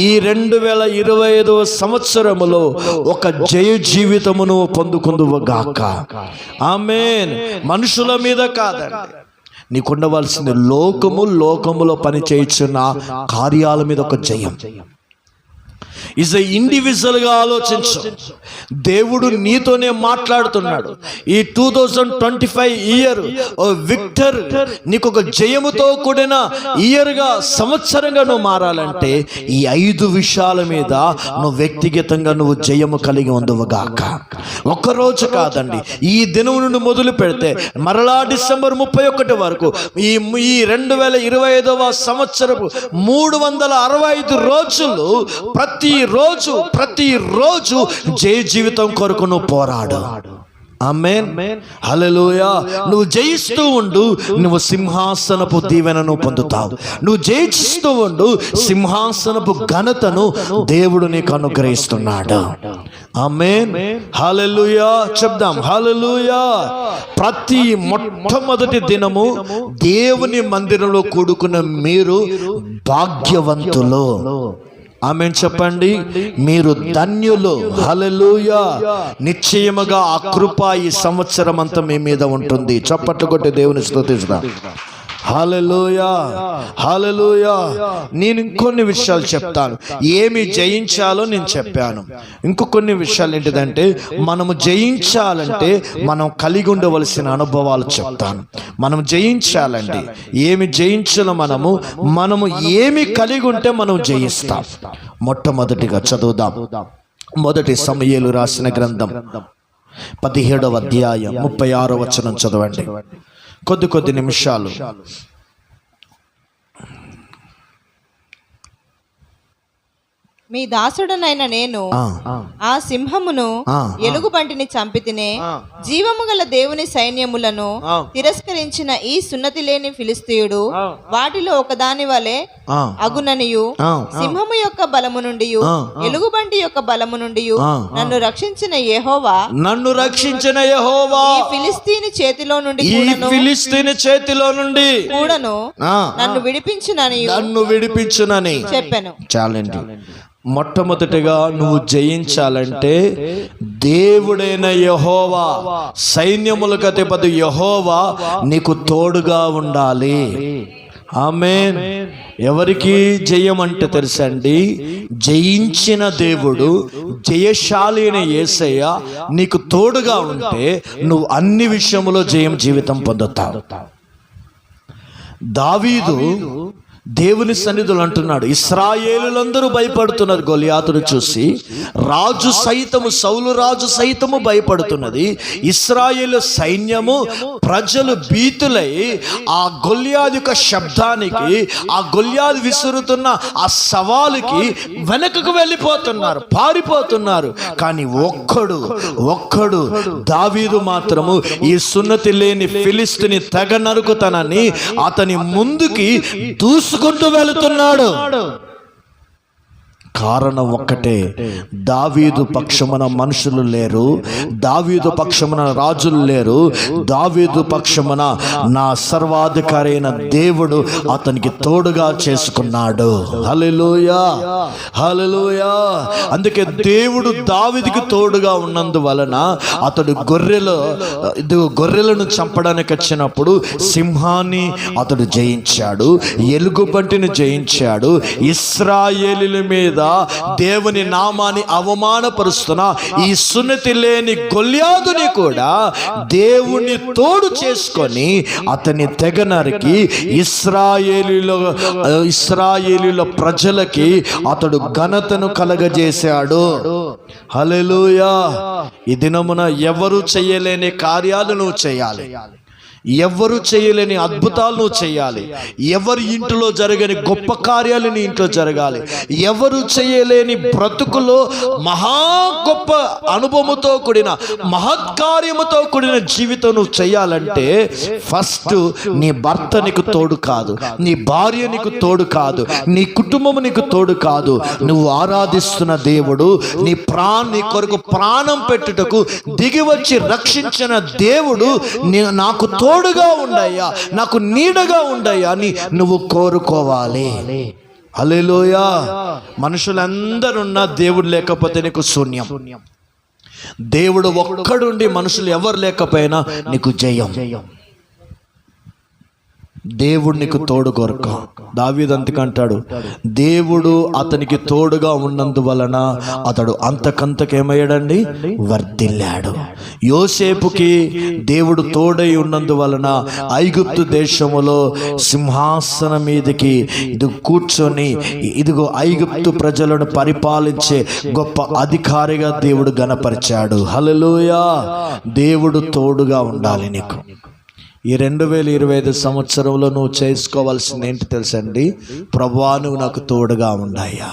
ఈ 2025వ సంవత్సరములో ఒక జయ జీవితమును పొందుకుందువు గాక. ఆమేన్. మనుషుల మీద కాదండి, నీకుండవలసింది లోకములో పని చేయుచున్న కార్యాల మీద ఒక జయం. ఇండివిజువల్గా ఆలోచించు. దేవుడు నీతోనే మాట్లాడుతున్నాడు. ఈ 2025 ఇయర్ విక్టర్, నీకు ఒక జయముతో కూడిన ఇయర్గా, సంవత్సరంగా నువ్వు మారాలంటే ఈ 5 విషయాల మీద నువ్వు వ్యక్తిగతంగా నువ్వు జయము కలిగి ఉండువుగాక. ఒక్కరోజు కాదండి, ఈ దినం నుండి మొదలు పెడితే మరలా డిసెంబర్ 31 వరకు ఈ 2025వ సంవత్సరపు 365 రోజులు ప్రతిరోజు జయ జీవితం కొరకు నువ్వు పోరాడు. ఆమేన్, హల్లెలూయా. నువ్వు జయిస్తూ ఉండు, నువ్వు సింహాసనపు దీవెనను పొందుతావు. నువ్వు జయిస్తూ ఉండు, సింహాసనపు ఘనతను దేవుడు నీకు అనుగ్రహిస్తున్నాడు. ఆమేన్, హల్లెలూయా. చెప్దాం, హల్లెలూయా. ప్రతి మొట్టమొదటి దినము దేవుని మందిరంలో కూడుకున్న మీరు భాగ్యవంతులు. ఆమేన్ చెప్పండి. మీరు ధన్యులు. హల్లెలూయా. నిశ్చయముగా ఆ కృప ఈ సంవత్సరం అంతా మీ మీద ఉంటుంది. చప్పట్లు కొట్టి దేవుని స్తుతిస్తాం. హల్లెలూయా, హల్లెలూయా. నేను ఇంకొన్ని విషయాలు చెప్తాను. ఏమి జయించాలో నేను చెప్పాను. ఇంకొన్ని విషయాలు ఏంటిదంటే, మనము జయించాలంటే మనం కలిగి ఉండవలసిన అనుభవాలు చెప్తాను. మనం జయించాలండి. ఏమి జయించాలో మనము ఏమి కలిగి ఉంటే మనం జయిస్తాం. మొట్టమొదటిగా చదువుదాం. 1 సమూయేలు రాసిన గ్రంథం 17వ అధ్యాయం 36వ వచనం చదవండి. కొద్ది నిమిషాలు. మీ దాసుడనైన నేను ఆ సింహమును ఎలుగుబంటిని చంపితినే, జీవము గల దేవుని సైన్యములను తిరస్కరించిన ఈ సున్నతి లేని ఫిలిస్తీయుడు వాటిలో ఒకదాని వలె అగుననియు, సింహము యొక్క బలము నుండి ఎలుగుబంటి యొక్క బలము నుండి నన్ను రక్షించిన యెహోవా ఈ ఫిలిస్తీని చేతిలో నుండి కూడాను నన్ను విడిపించునని చెప్పాను. చాలండి. మొట్టమొదటిగా నువ్వు జయించాలంటే దేవుడైన యెహోవా, సైన్యములకు అధిపతి యెహోవా నీకు తోడుగా ఉండాలి. ఆమేన్. ఎవరికి జయం అంటే తెలుసండి? జయించిన దేవుడు, జయశాలి అయిన యేసయ్య నీకు తోడుగా ఉంటే నువ్వు అన్ని విషయములో జయం జీవితం పొందుతావు. దావీదు దేవుని సన్నిధులు అంటున్నాడు, ఇశ్రాయేలులందరూ భయపడుతున్నారు గొలియాతును చూసి. రాజు సైతము, సౌలు రాజు సైతము భయపడుతున్నది. ఇశ్రాయేలు సైన్యము, ప్రజలు భీతులై ఆ గొలియాదు యొక్క శబ్దానికి, ఆ గొలియాదు విసురుతున్న ఆ సవాలుకి వెనకకు వెళ్ళిపోతున్నారు, పారిపోతున్నారు. కానీ ఒక్కడు దావీదు మాత్రము ఈ సున్నతి లేని ఫిలిస్తుని తెగ నరుకుతానని అతని ముందుకి దూసుకుంటూ వెళుతున్నాడు. కారణం ఒక్కటే, దావీదు పక్షమున మనుషులు లేరు, దావీదు పక్షమున రాజులు లేరు, దావీదు పక్షమున నా సర్వాధికారి అయిన దేవుడు అతనికి తోడుగా చేసుకున్నాడు. హల్లెలూయా, హల్లెలూయా. అందుకే దేవుడు దావీదుకి తోడుగా ఉన్నందువలన అతడు గొర్రెలను చంపడానికి వచ్చినప్పుడు సింహాన్ని అతడు జయించాడు, ఎలుగుబంటిని జయించాడు. ఇశ్రాయేలీయుల మీద దేవుని నామాన్ని అవమానపరుస్తున్న ఈ సున్నతి లేని గొల్యాదుని కూడా దేవుని తోడు చేసుకొని అతని తెగ నరికి ఇశ్రాయేలీయుల ప్రజలకి అతడు ఘనతను కలగజేశాడు. హల్లెలూయా. ఈ దినమున ఎవరు చేయలేని కార్యాలు నువ్వు చేయాలి, ఎవరు చేయలేని అద్భుతాలు నువ్వు చేయాలి, ఎవరి ఇంట్లో జరగని గొప్ప కార్యాలు నీ ఇంట్లో జరగాలి, ఎవరు చేయలేని బ్రతుకులో మహా గొప్ప అనుభవముతో కూడిన మహత్కార్యముతో కూడిన జీవితం నువ్వు చేయాలంటే ఫస్ట్ నీ భర్త నీకు తోడు కాదు, నీ భార్య నీకు తోడు కాదు, నీ కుటుంబం నీకు తోడు కాదు. నువ్వు ఆరాధిస్తున్న దేవుడు, నీ కొరకు ప్రాణం పెట్టుటకు దిగి వచ్చి రక్షించిన దేవుడు నాకు తోడుగా ఉండయ్యా, నాకు నీడగా ఉండయ్యా అని నువ్వు కోరుకోవాలి. హల్లెలూయా. మనుషులందరున్నా దేవుడు లేకపోతే నీకు శూన్యం. దేవుడు ఒక్కడుండి మనుషులు ఎవరు లేకపోయినా నీకు జయం. దేవుడు నీకు తోడు కొరక. దావీదు అంతకంటాడు, దేవుడు అతనికి తోడుగా ఉన్నందువలన అతడు అంతకంతకేమయ్యాడండి? వర్ధిల్లాడు. యోసేపుకి దేవుడు తోడై ఉన్నందువలన ఐగుప్తు దేశములో సింహాసనం మీదకి కూర్చొని ఇదిగో ఐగుప్తు ప్రజలను పరిపాలించే గొప్ప అధికారిగా దేవుడు గణపరిచాడు. హల్లెలూయా. దేవుడు తోడుగా ఉండాలి నీకు. ఈ 2025 సంవత్సరంలో నువ్వు చేసుకోవాల్సింది ఏంటి తెలుసండి? ప్రభువా నువ్వు నాకు తోడుగా ఉండయ్యా,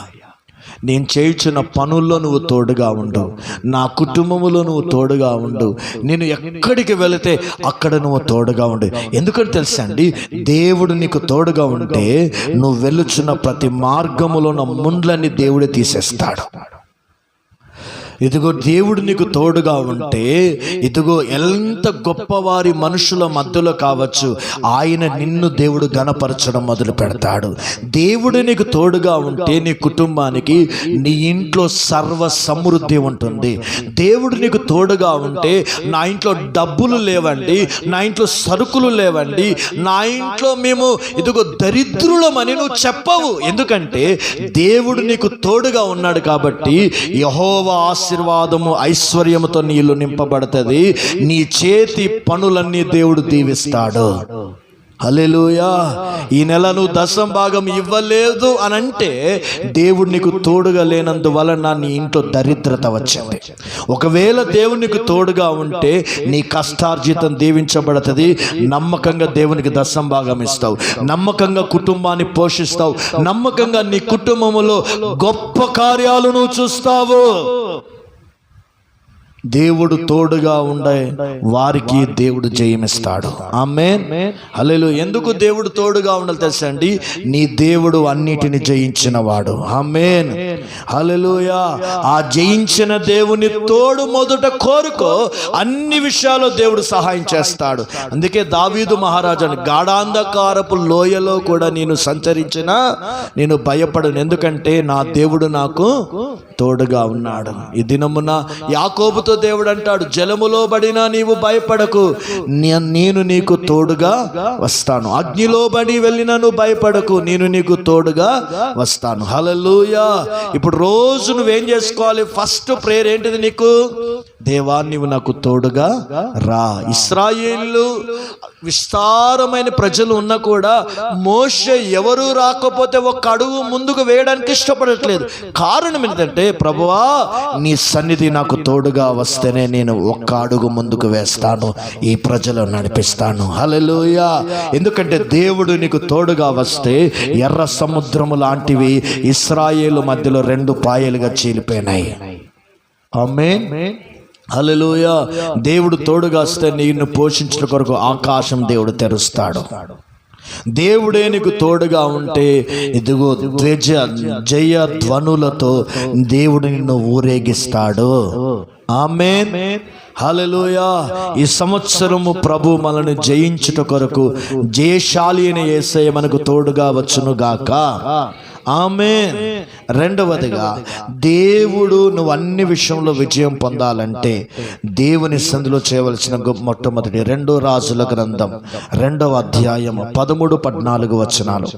నేను చేయుచున్న పనుల్లో నువ్వు తోడుగా ఉండు, నా కుటుంబంలో నువ్వు తోడుగా ఉండు, నేను ఎక్కడికి వెళితే అక్కడ నువ్వు తోడుగా ఉండు. ఎందుకంటే తెలుసా అండి, దేవుడు నీకు తోడుగా ఉంటే నువ్వు వెళ్ళుచున్న ప్రతి మార్గములో ఉన్న ముండ్లన్నీ దేవుడే తీసేస్తాడు. ఇదిగో దేవుడు నీకు తోడుగా ఉంటే, ఇదిగో ఎంత గొప్పవారి మనుషుల మధ్యలో కావచ్చు, ఆయన నిన్ను దేవుడు ఘనపరచడం మొదలు పెడతాడు. దేవుడు నీకు తోడుగా ఉంటే నీ కుటుంబానికి, నీ ఇంట్లో సర్వ సమృద్ధి ఉంటుంది. దేవుడు నీకు తోడుగా ఉంటే నా ఇంట్లో డబ్బులు లేవండి, నా ఇంట్లో సరుకులు లేవండి, నా ఇంట్లో మేము ఇదిగో దరిద్రులమని నువ్వు చెప్పవు. ఎందుకంటే దేవుడు నీకు తోడుగా ఉన్నాడు కాబట్టి యెహోవా ఆశీర్వాదము ఐశ్వర్యముతో నీ ఇల్లు నింపబడుతుంది. నీ చేతి పనులన్నీ దేవుడు దీవిస్తాడు. హల్లెలూయా. ఈ నెల నువ్వు 10వ భాగం ఇవ్వలేదు అని అంటే దేవుడు నీకు తోడుగా లేనందువలన నీ ఇంట్లో దరిద్రత వచ్చింది. ఒకవేళ దేవుడు నీకు తోడుగా ఉంటే నీ కష్టార్జితం దీవించబడుతుంది. నమ్మకంగా దేవునికి 10వ భాగం ఇస్తావు, నమ్మకంగా కుటుంబాన్ని పోషిస్తావు, నమ్మకంగా నీ కుటుంబములో గొప్ప కార్యాలు నువ్వు చూస్తావు. దేవుడు తోడుగా ఉండే వారికి దేవుడు జయమిస్తాడు. ఆమేన్. హల్లెలూయా. ఎందుకు దేవుడు తోడుగా ఉండాలి తెలుసా అండి? నీ దేవుడు అన్నిటిని జయించిన వాడు. ఆమేన్. హల్లెలూయా. ఆ జయించిన దేవుని తోడు మొదట కోరుకో, అన్ని విషయాల్లో దేవుడు సహాయం చేస్తాడు. అందుకే దావీదు మహారాజు గాఢాంధకారపు లోయలో కూడా నేను సంచరించినా నేను భయపడను, ఎందుకంటే నా దేవుడు నాకు తోడుగా ఉన్నాడు. ఈ దినమున యాకోబుతో దేవుడు అంటాడు, జలములో పడినా నీవు భయపడకు, నేను నీకు తోడుగా వస్తాను. అగ్నిలో పడి వెళ్ళినా నువ్వు భయపడకు, నేను నీకు తోడుగా వస్తాను. హల్లెలూయా. ఇప్పుడు రోజు నువ్వేం చేసుకోవాలి? ఫస్ట్ ప్రేయర్ ఏంటిది నీకు? దేవా నీవు నాకు తోడుగా రా. ఇశ్రాయేలు విస్తారమైన ప్రజలు ఉన్నా కూడా మోషే ఎవరు రాకపోతే ఒక అడుగు ముందుకు వేయడానికి ఇష్టపడట్లేదు. కారణం ఏంటంటే, ప్రభువా నీ సన్నిధి నాకు తోడుగా వస్తేనే నేను ఒక్క అడుగు ముందుకు వేస్తాను, ఈ ప్రజలు నడిపిస్తాను. హల్లెలూయా. ఎందుకంటే దేవుడు నీకు తోడుగా వస్తే ఎర్ర సముద్రము లాంటివి ఇశ్రాయేలు మధ్యలో 2 పాయలుగా చీలిపోయినాయి. ఆమేన్. హల్లెలూయా. దేవుడు తోడుగా వస్తే నిన్ను పోషించిన కొరకు ఆకాశం దేవుడు తెరుస్తాడు. దేవుడే నీకు తోడుగా ఉంటే ఇదిగో జయ ధ్వనులతో దేవుడు నిన్ను ఊరేగిస్తాడు. ఆమేన్. హల్లెలూయా. ఈ సంవత్సరము ప్రభు మనల్ని జయించుట కొరకు జయశాలి అయిన యేసయ్య మనకు తోడుగా వచ్చును గాక. ఆమేన్. రెండవదిగా, దేవుడు నువ్వు అన్ని విషయంలో విజయం పొందాలంటే దేవుని సంధిలో చేయవలసిన మొట్టమొదటి 2 రాజుల గ్రంథం 2వ అధ్యాయము 13-14 వచనాలు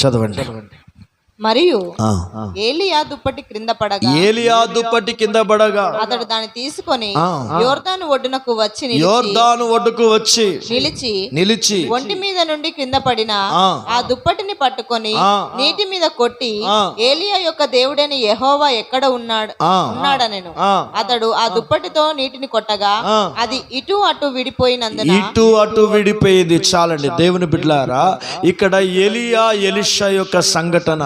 చదవండి. మరియు ఏలియా దుప్పటి కింద పడగా అతడు దాన్ని తీసుకొని యోర్దాను ఒడ్డుకు వచ్చి నిలిచి ఒంటి మీద నుండి కింద పడిన ఆ దుప్పటిని పట్టుకొని నీటి మీద కొట్టి, ఏలియా యొక్క దేవుడైన యెహోవా ఎక్కడ ఉన్నాడనెను. అతడు ఆ దుప్పటితో నీటిని కొట్టగా అది ఇటు అటు విడిపోయింది. చాలండి దేవుని బిడ్డలారా, ఇక్కడ ఏలియా ఎలీషా యొక్క సంఘటన.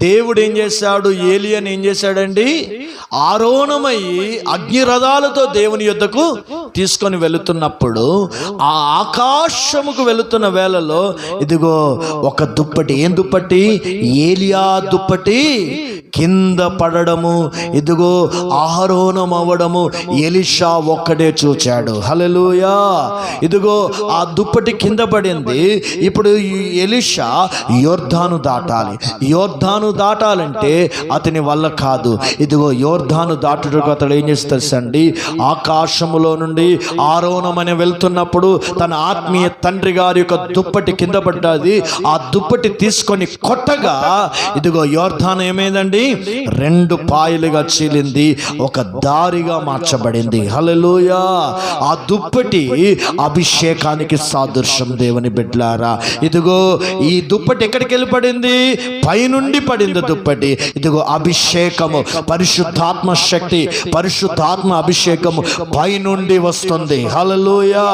దేవుడు ఏం చేశాడు? ఏలియాని ఏం చేశాడండి? ఆరోహణమయ్యి అగ్నిరథాలతో దేవుని యొద్దకు తీసుకొని వెళుతున్నప్పుడు ఆ ఆకాశముకు వెళుతున్న వేళలో ఇదిగో ఒక దుప్పటి, ఏం దుప్పటి? ఏలియా దుప్పటి కింద పడడము, ఇదిగో ఆరోహణం అవ్వడము ఎలీషా ఒక్కడే చూచాడు. హల్లెలూయా. ఇదిగో ఆ దుప్పటి కింద పడింది. ఇప్పుడు ఎలీషా యోర్దాను దాటాలంటే అతని వల్ల కాదు. ఇదిగో యోర్దాను దాటుటకు అతడు ఏం చేస్తాడండి? ఆకాశములో నుండి ఆరోహణమని వెళ్తున్నప్పుడు తన ఆత్మీయ తండ్రి గారి యొక్క దుప్పటి కింద పడ్డది. ఆ దుప్పటి తీసుకొని కొట్టగా ఇదిగో యోర్దాను ఏమైందండి? 2 పాయలుగా చీలింది, ఒక దారిగా మార్చబడింది. హల్లెలూయా. ఆ దుప్పటి అభిషేకానికి సాదృశ్యం దేవుని బిడ్డలారా. ఇదిగో ఈ దుప్పటి ఎక్కడికి వెళ్ళి పడింది? పైనుండి పడింది దుప్పటి. ఇదిగో అభిషేకము, పరిశుద్ధాత్మ శక్తి, పరిశుద్ధాత్మ అభిషేకము పైనుండి వస్తుంది. హల్లెలూయా.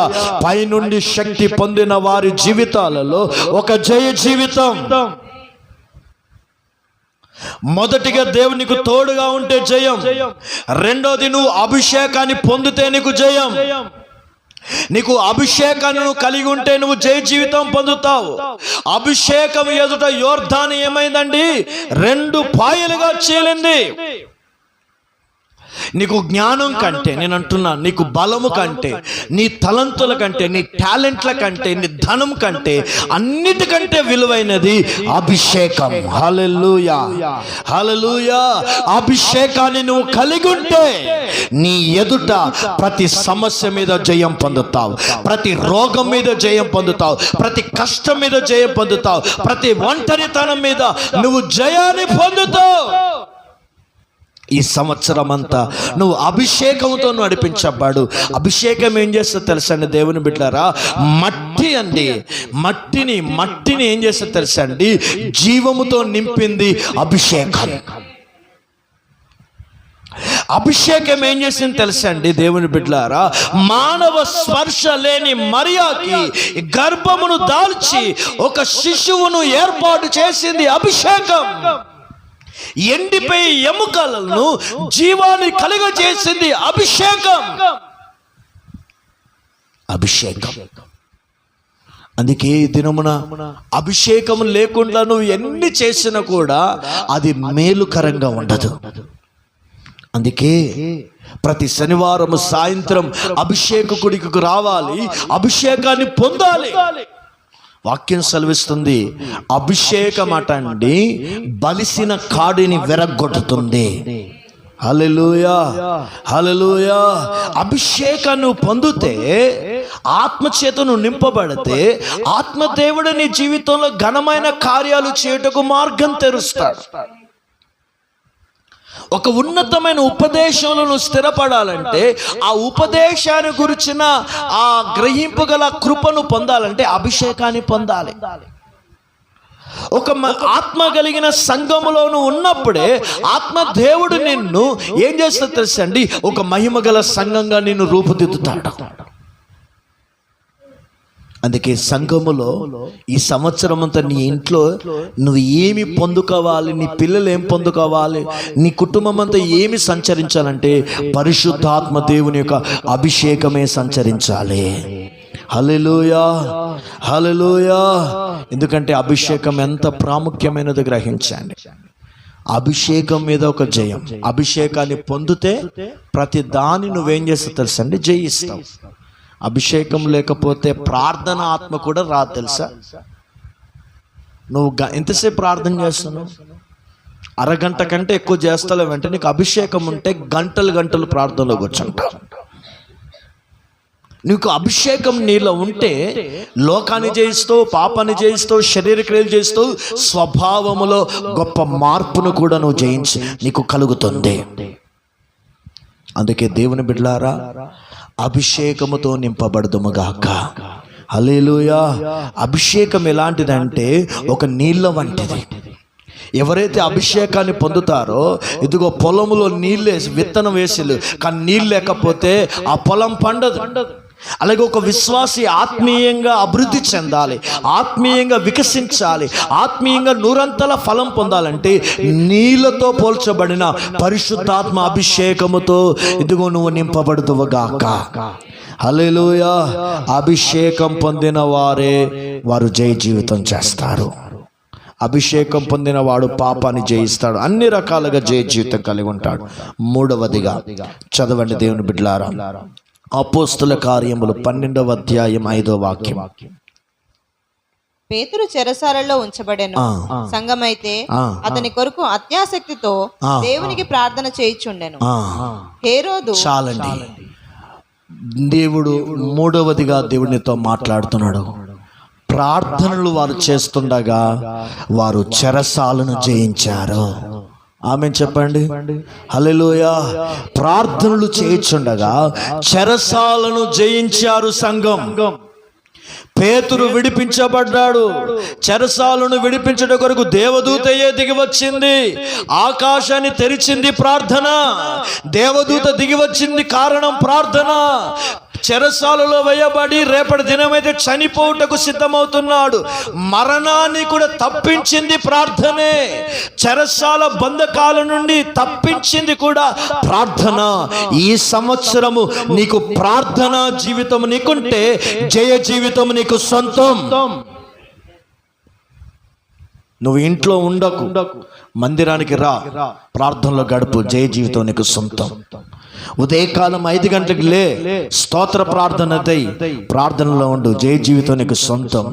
పైనుండి శక్తి పొందిన వారి జీవితాలలో ఒక జయ జీవితం. మొదటిగా దేవునికి తోడుగా ఉంటే జయం. రెండోది, నువ్వు అభిషేకాన్ని పొందితే నీకు జయం. నీకు అభిషేకాన్ని కలిగి ఉంటే నువ్వు జయ జీవితం పొందుతావు. అభిషేకం ఎదుట యోర్దాను ఏమైందండి? 2 పాయలుగా చీలింది. నీకు జ్ఞానం కంటే, నేను అంటున్నా, నీకు బలము కంటే, నీ తలంతుల కంటే, నీ టాలెంట్ల కంటే, నీ ధనం కంటే, అన్నిటికంటే విలువైనది అభిషేకం. హల్లెలూయా. హల్లెలూయా. అభిషేకాన్ని నువ్వు కలిగి ఉంటే నీ ఎదుట ప్రతి సమస్య మీద జయం పొందుతావు, ప్రతి రోగం మీద జయం పొందుతావు, ప్రతి కష్టం మీద జయం పొందుతావు, ప్రతి ఒంటరితనం మీద నువ్వు జయాన్ని పొందుతావు. ఈ సంవత్సరం అంతా నువ్వు అభిషేకంతో నడిపించబడు. అభిషేకం ఏం చేస్తా తెలుసండి దేవుని బిడ్డలారా? మట్టిని ఏం చేస్తా తెలుసండి? జీవముతో నింపింది అభిషేకం. అభిషేకం ఏం చేసింది తెలుసండి దేవుని బిడ్డలారా? మానవ స్పర్శ లేని మరియాకి గర్భమును దాల్చి ఒక శిశువును ఏర్పాటు చేసింది అభిషేకం. ఎండిపోయి ఎముకలను జీవాన్ని కలుగజేసింది అభిషేకం. అందుకే ఈ దినమున అభిషేకం లేకుండా నువ్వు ఎన్ని చేసినా కూడా అది మేలుకరంగా ఉండదు. అందుకే ప్రతి శనివారం సాయంత్రం అభిషేకుడికి రావాలి, అభిషేకాన్ని పొందాలి. వాక్యం సెలవిస్తుంది, అభిషేకం అటండి బలిసిన కాడిని విరగ్గొట్టుతుంది. హల్లెలూయా, హల్లెలూయా. అభిషేకాన్ని పొందితే, ఆత్మచేతను నింపబడితే, ఆత్మదేవుడు నీ జీవితంలో ఘనమైన కార్యాలు చేయుటకు మార్గం తెరుస్తాడు. ఒక ఉన్నతమైన ఉపదేశంలో నువ్వు స్థిరపడాలంటే, ఆ ఉపదేశాన్ని గురించిన ఆ గ్రహింపు గల కృపను పొందాలంటే అభిషేకాన్ని పొందాలి. ఒక ఆత్మ కలిగిన సంఘములోను ఉన్నప్పుడే ఆత్మదేవుడు నిన్ను ఏం చేస్తా తెలుసండి, ఒక మహిమ గల సంఘంగా నిన్ను రూపుదిద్దుతాడు. అందుకే సంఘములో ఈ సంవత్సరం అంతా నీ ఇంట్లో నువ్వు ఏమి పొందుకోవాలి, నీ పిల్లలు ఏం పొందుకోవాలి, నీ కుటుంబం అంతా ఏమి సంచరించాలంటే పరిశుద్ధాత్మ దేవుని యొక్క అభిషేకమే సంచరించాలి. హల్లెలూయా, హల్లెలూయా. ఎందుకంటే అభిషేకం ఎంత ప్రాముఖ్యమైనది గ్రహించండి. అభిషేకం మీద ఒక జయం. అభిషేకాన్ని పొందితే ప్రతి దాన్ని నువ్వేం చేస్తావు తెలుసండి, జయిస్తావు. అభిషేకం లేకపోతే ప్రార్థన ఆత్మ కూడా రాదు తెలుసా. నువ్వు ఎంతసేపు ప్రార్థన చేస్తున్నావు? అరగంట కంటే ఎక్కువ చేస్తావు అంటే నీకు అభిషేకం ఉంటే గంటలు గంటలు ప్రార్థనలో కూర్చుంటావు. నీకు అభిషేకం నీలో ఉంటే లోకాన్ని జయిస్తావు, పాపాన్ని జయిస్తావు, శరీర క్రియలు చేస్తావు, స్వభావములో గొప్ప మార్పును కూడా నువ్వు జయించి నీకు కలుగుతుంది. అందుకే దేవుని బిడ్డలారా, అభిషేకముతో నింపబడదుముగాక. హల్లెలూయా. అభిషేకం ఎలాంటిదంటే ఒక నీళ్ళ వంటిది. ఎవరైతే అభిషేకాన్ని పొందుతారో, ఇదిగో పొలంలో నీళ్ళు వేసి విత్తనం వేసిలు కానీ నీళ్ళు లేకపోతే ఆ పొలం పండదు. అలాగే ఒక విశ్వాసి ఆత్మీయంగా అభివృద్ధి చెందాలి, ఆత్మీయంగా వికసించాలి, ఆత్మీయంగా నూరంతల ఫలం పొందాలంటే నీళ్ళతో పోల్చబడిన పరిశుద్ధాత్మ అభిషేకముతో ఇదిగో నువ్వు నింపబడుదువుగాక. హల్లెలూయా. అభిషేకం పొందిన వారు జయ జీవితం చేస్తారు. అభిషేకం పొందిన వాడు పాపాన్ని జయిస్తాడు, అన్ని రకాలుగా జయ జీవితం కలిగి ఉంటాడు. మూడవదిగా చదవండి దేవుని బిడ్డలారా, అపోస్తుల కార్యములు 12వ అధ్యాయం 5వ వాక్యం. పేతురు చెరసాలలో ఉంచబడెను. సంఘమైతే అతని కొరకు అత్యాసక్తితో దేవునికి ప్రార్థన చేయుచుండెను. హేరోదు. చాలండి. దేవుడు మూడవదిగా దేవునితో మాట్లాడుతున్నాడు. ప్రార్థనలు వారు చేస్తుండగా వారు చెరసాలను జయించారు. ఆమె చెప్పండి. హల్లెలూయా. ప్రార్థనలు చేయుచుండగా చెరసాలను జయించారు సంఘం. పేతురు విడిపించబడ్డాడు. చెరసాలను విడిపించడం కొరకు దేవదూతయే దిగి వచ్చింది. ఆకాశాన్ని తెరిచింది ప్రార్థన. దేవదూత దిగి వచ్చింది కారణం ప్రార్థన. చెరసాలలో వేయబడి రేపటి దినమైతే చనిపోవుటకు సిద్ధమవుతున్నాడు. మరణాన్ని కూడా తప్పించింది ప్రార్థనే. చెరసాల బంధకాల నుండి తప్పించింది కూడా ప్రార్థన. ఈ సంవత్సరము నీకు ప్రార్థన జీవితం నీకుంటే జయ జీవితం నీకు సొంతం. నువ్వు ఇంట్లో ఉండకు, మందిరానికి రా, ప్రార్థనలో గడుపు, జయ జీవితం నీకు సొంతం. ఉదయకాలం 5 గంటలకు లే, స్తోత్ర ప్రార్థన ప్రార్థనలో ఉండు, జయ జీవితం నీకు సొంతం.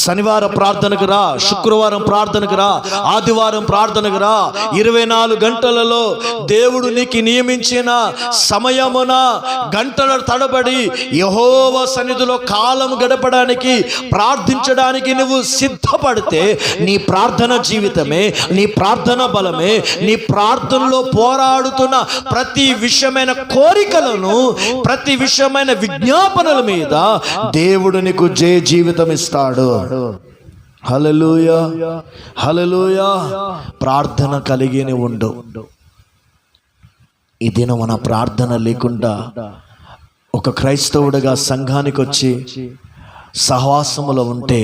శనివారం ప్రార్థనకు రా, శుక్రవారం ప్రార్థనకు రా, ఆదివారం ప్రార్థనకు రా. 24 గంటలలో దేవుడు నీకు నియమించిన సమయమున గంటల తడబడి యెహోవా సన్నిధిలో కాలం గడపడానికి, ప్రార్థించడానికి నువ్వు సిద్ధపడితే నీ ప్రార్థన జీవితమే, నీ ప్రార్థన బలమే, నీ ప్రార్థనలో పోరాడుతున్న ప్రతి విషయమైన కోరికలను, ప్రతి విషయమైన విజ్ఞాపనల మీద దేవుడు నీకు జయ జీవితం ఇస్తాడు. హల్లెలూయా, హల్లెలూయా. ప్రార్థన కలిగి ఉండు. ఈ దినం మన ప్రార్థన లేకుండా ఒక క్రైస్తవుడిగా సంఘానికి వచ్చి సహవాసములో ఉంటే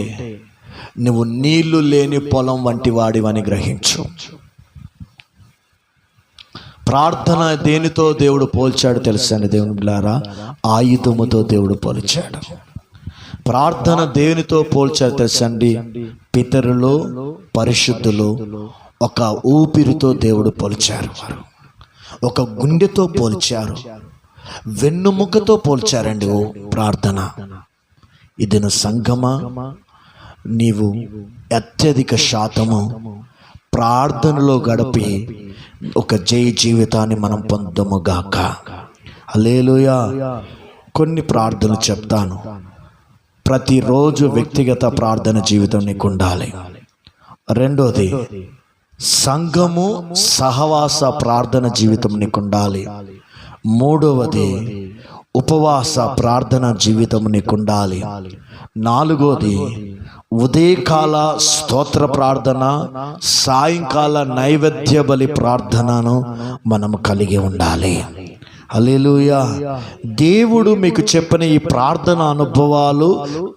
నువ్వు నీళ్లు లేని పొలం వంటి వాడివని గ్రహించు. ప్రార్థన దేనితో దేవుడు పోల్చాడు తెలుసండి దేవుని బిడ్డలారా? ఆయుధముతో దేవుడు పోల్చాడు. ప్రార్థన దేనితో పోల్చారు తెలుసండి? పితరులు, పరిశుద్ధులు ఒక ఊపిరితో దేవుడు పోల్చారు, ఒక గుండెతో పోల్చారు, వెన్నుముకతో పోల్చారండి ఓ ప్రార్థన. ఇది సంఘమా, నీవు అత్యధిక శాతము ప్రార్థనలో గడిపి ఒక జయ జీవితాన్ని మనం పొందముగాక. హల్లెలూయా. కొన్ని ప్రార్థనలు చెప్తాను. ప్రతిరోజు వ్యక్తిగత ప్రార్థన జీవితం నీకు ఉండాలి. రెండోది, సంఘము సహవాస ప్రార్థన జీవితం నీకు ఉండాలి. మూడవది, ఉపవాస ప్రార్థన జీవితం నీకు ఉండాలి. నాలుగోది, ఉదయకాల స్తోత్ర ప్రార్థన, సాయంకాల నైవేద్య బలి ప్రార్థనను మనం కలిగి ఉండాలి. హల్లెలూయా. దేవుడు మీకు చెప్పిన ఈ ప్రార్థన అనుభవాలు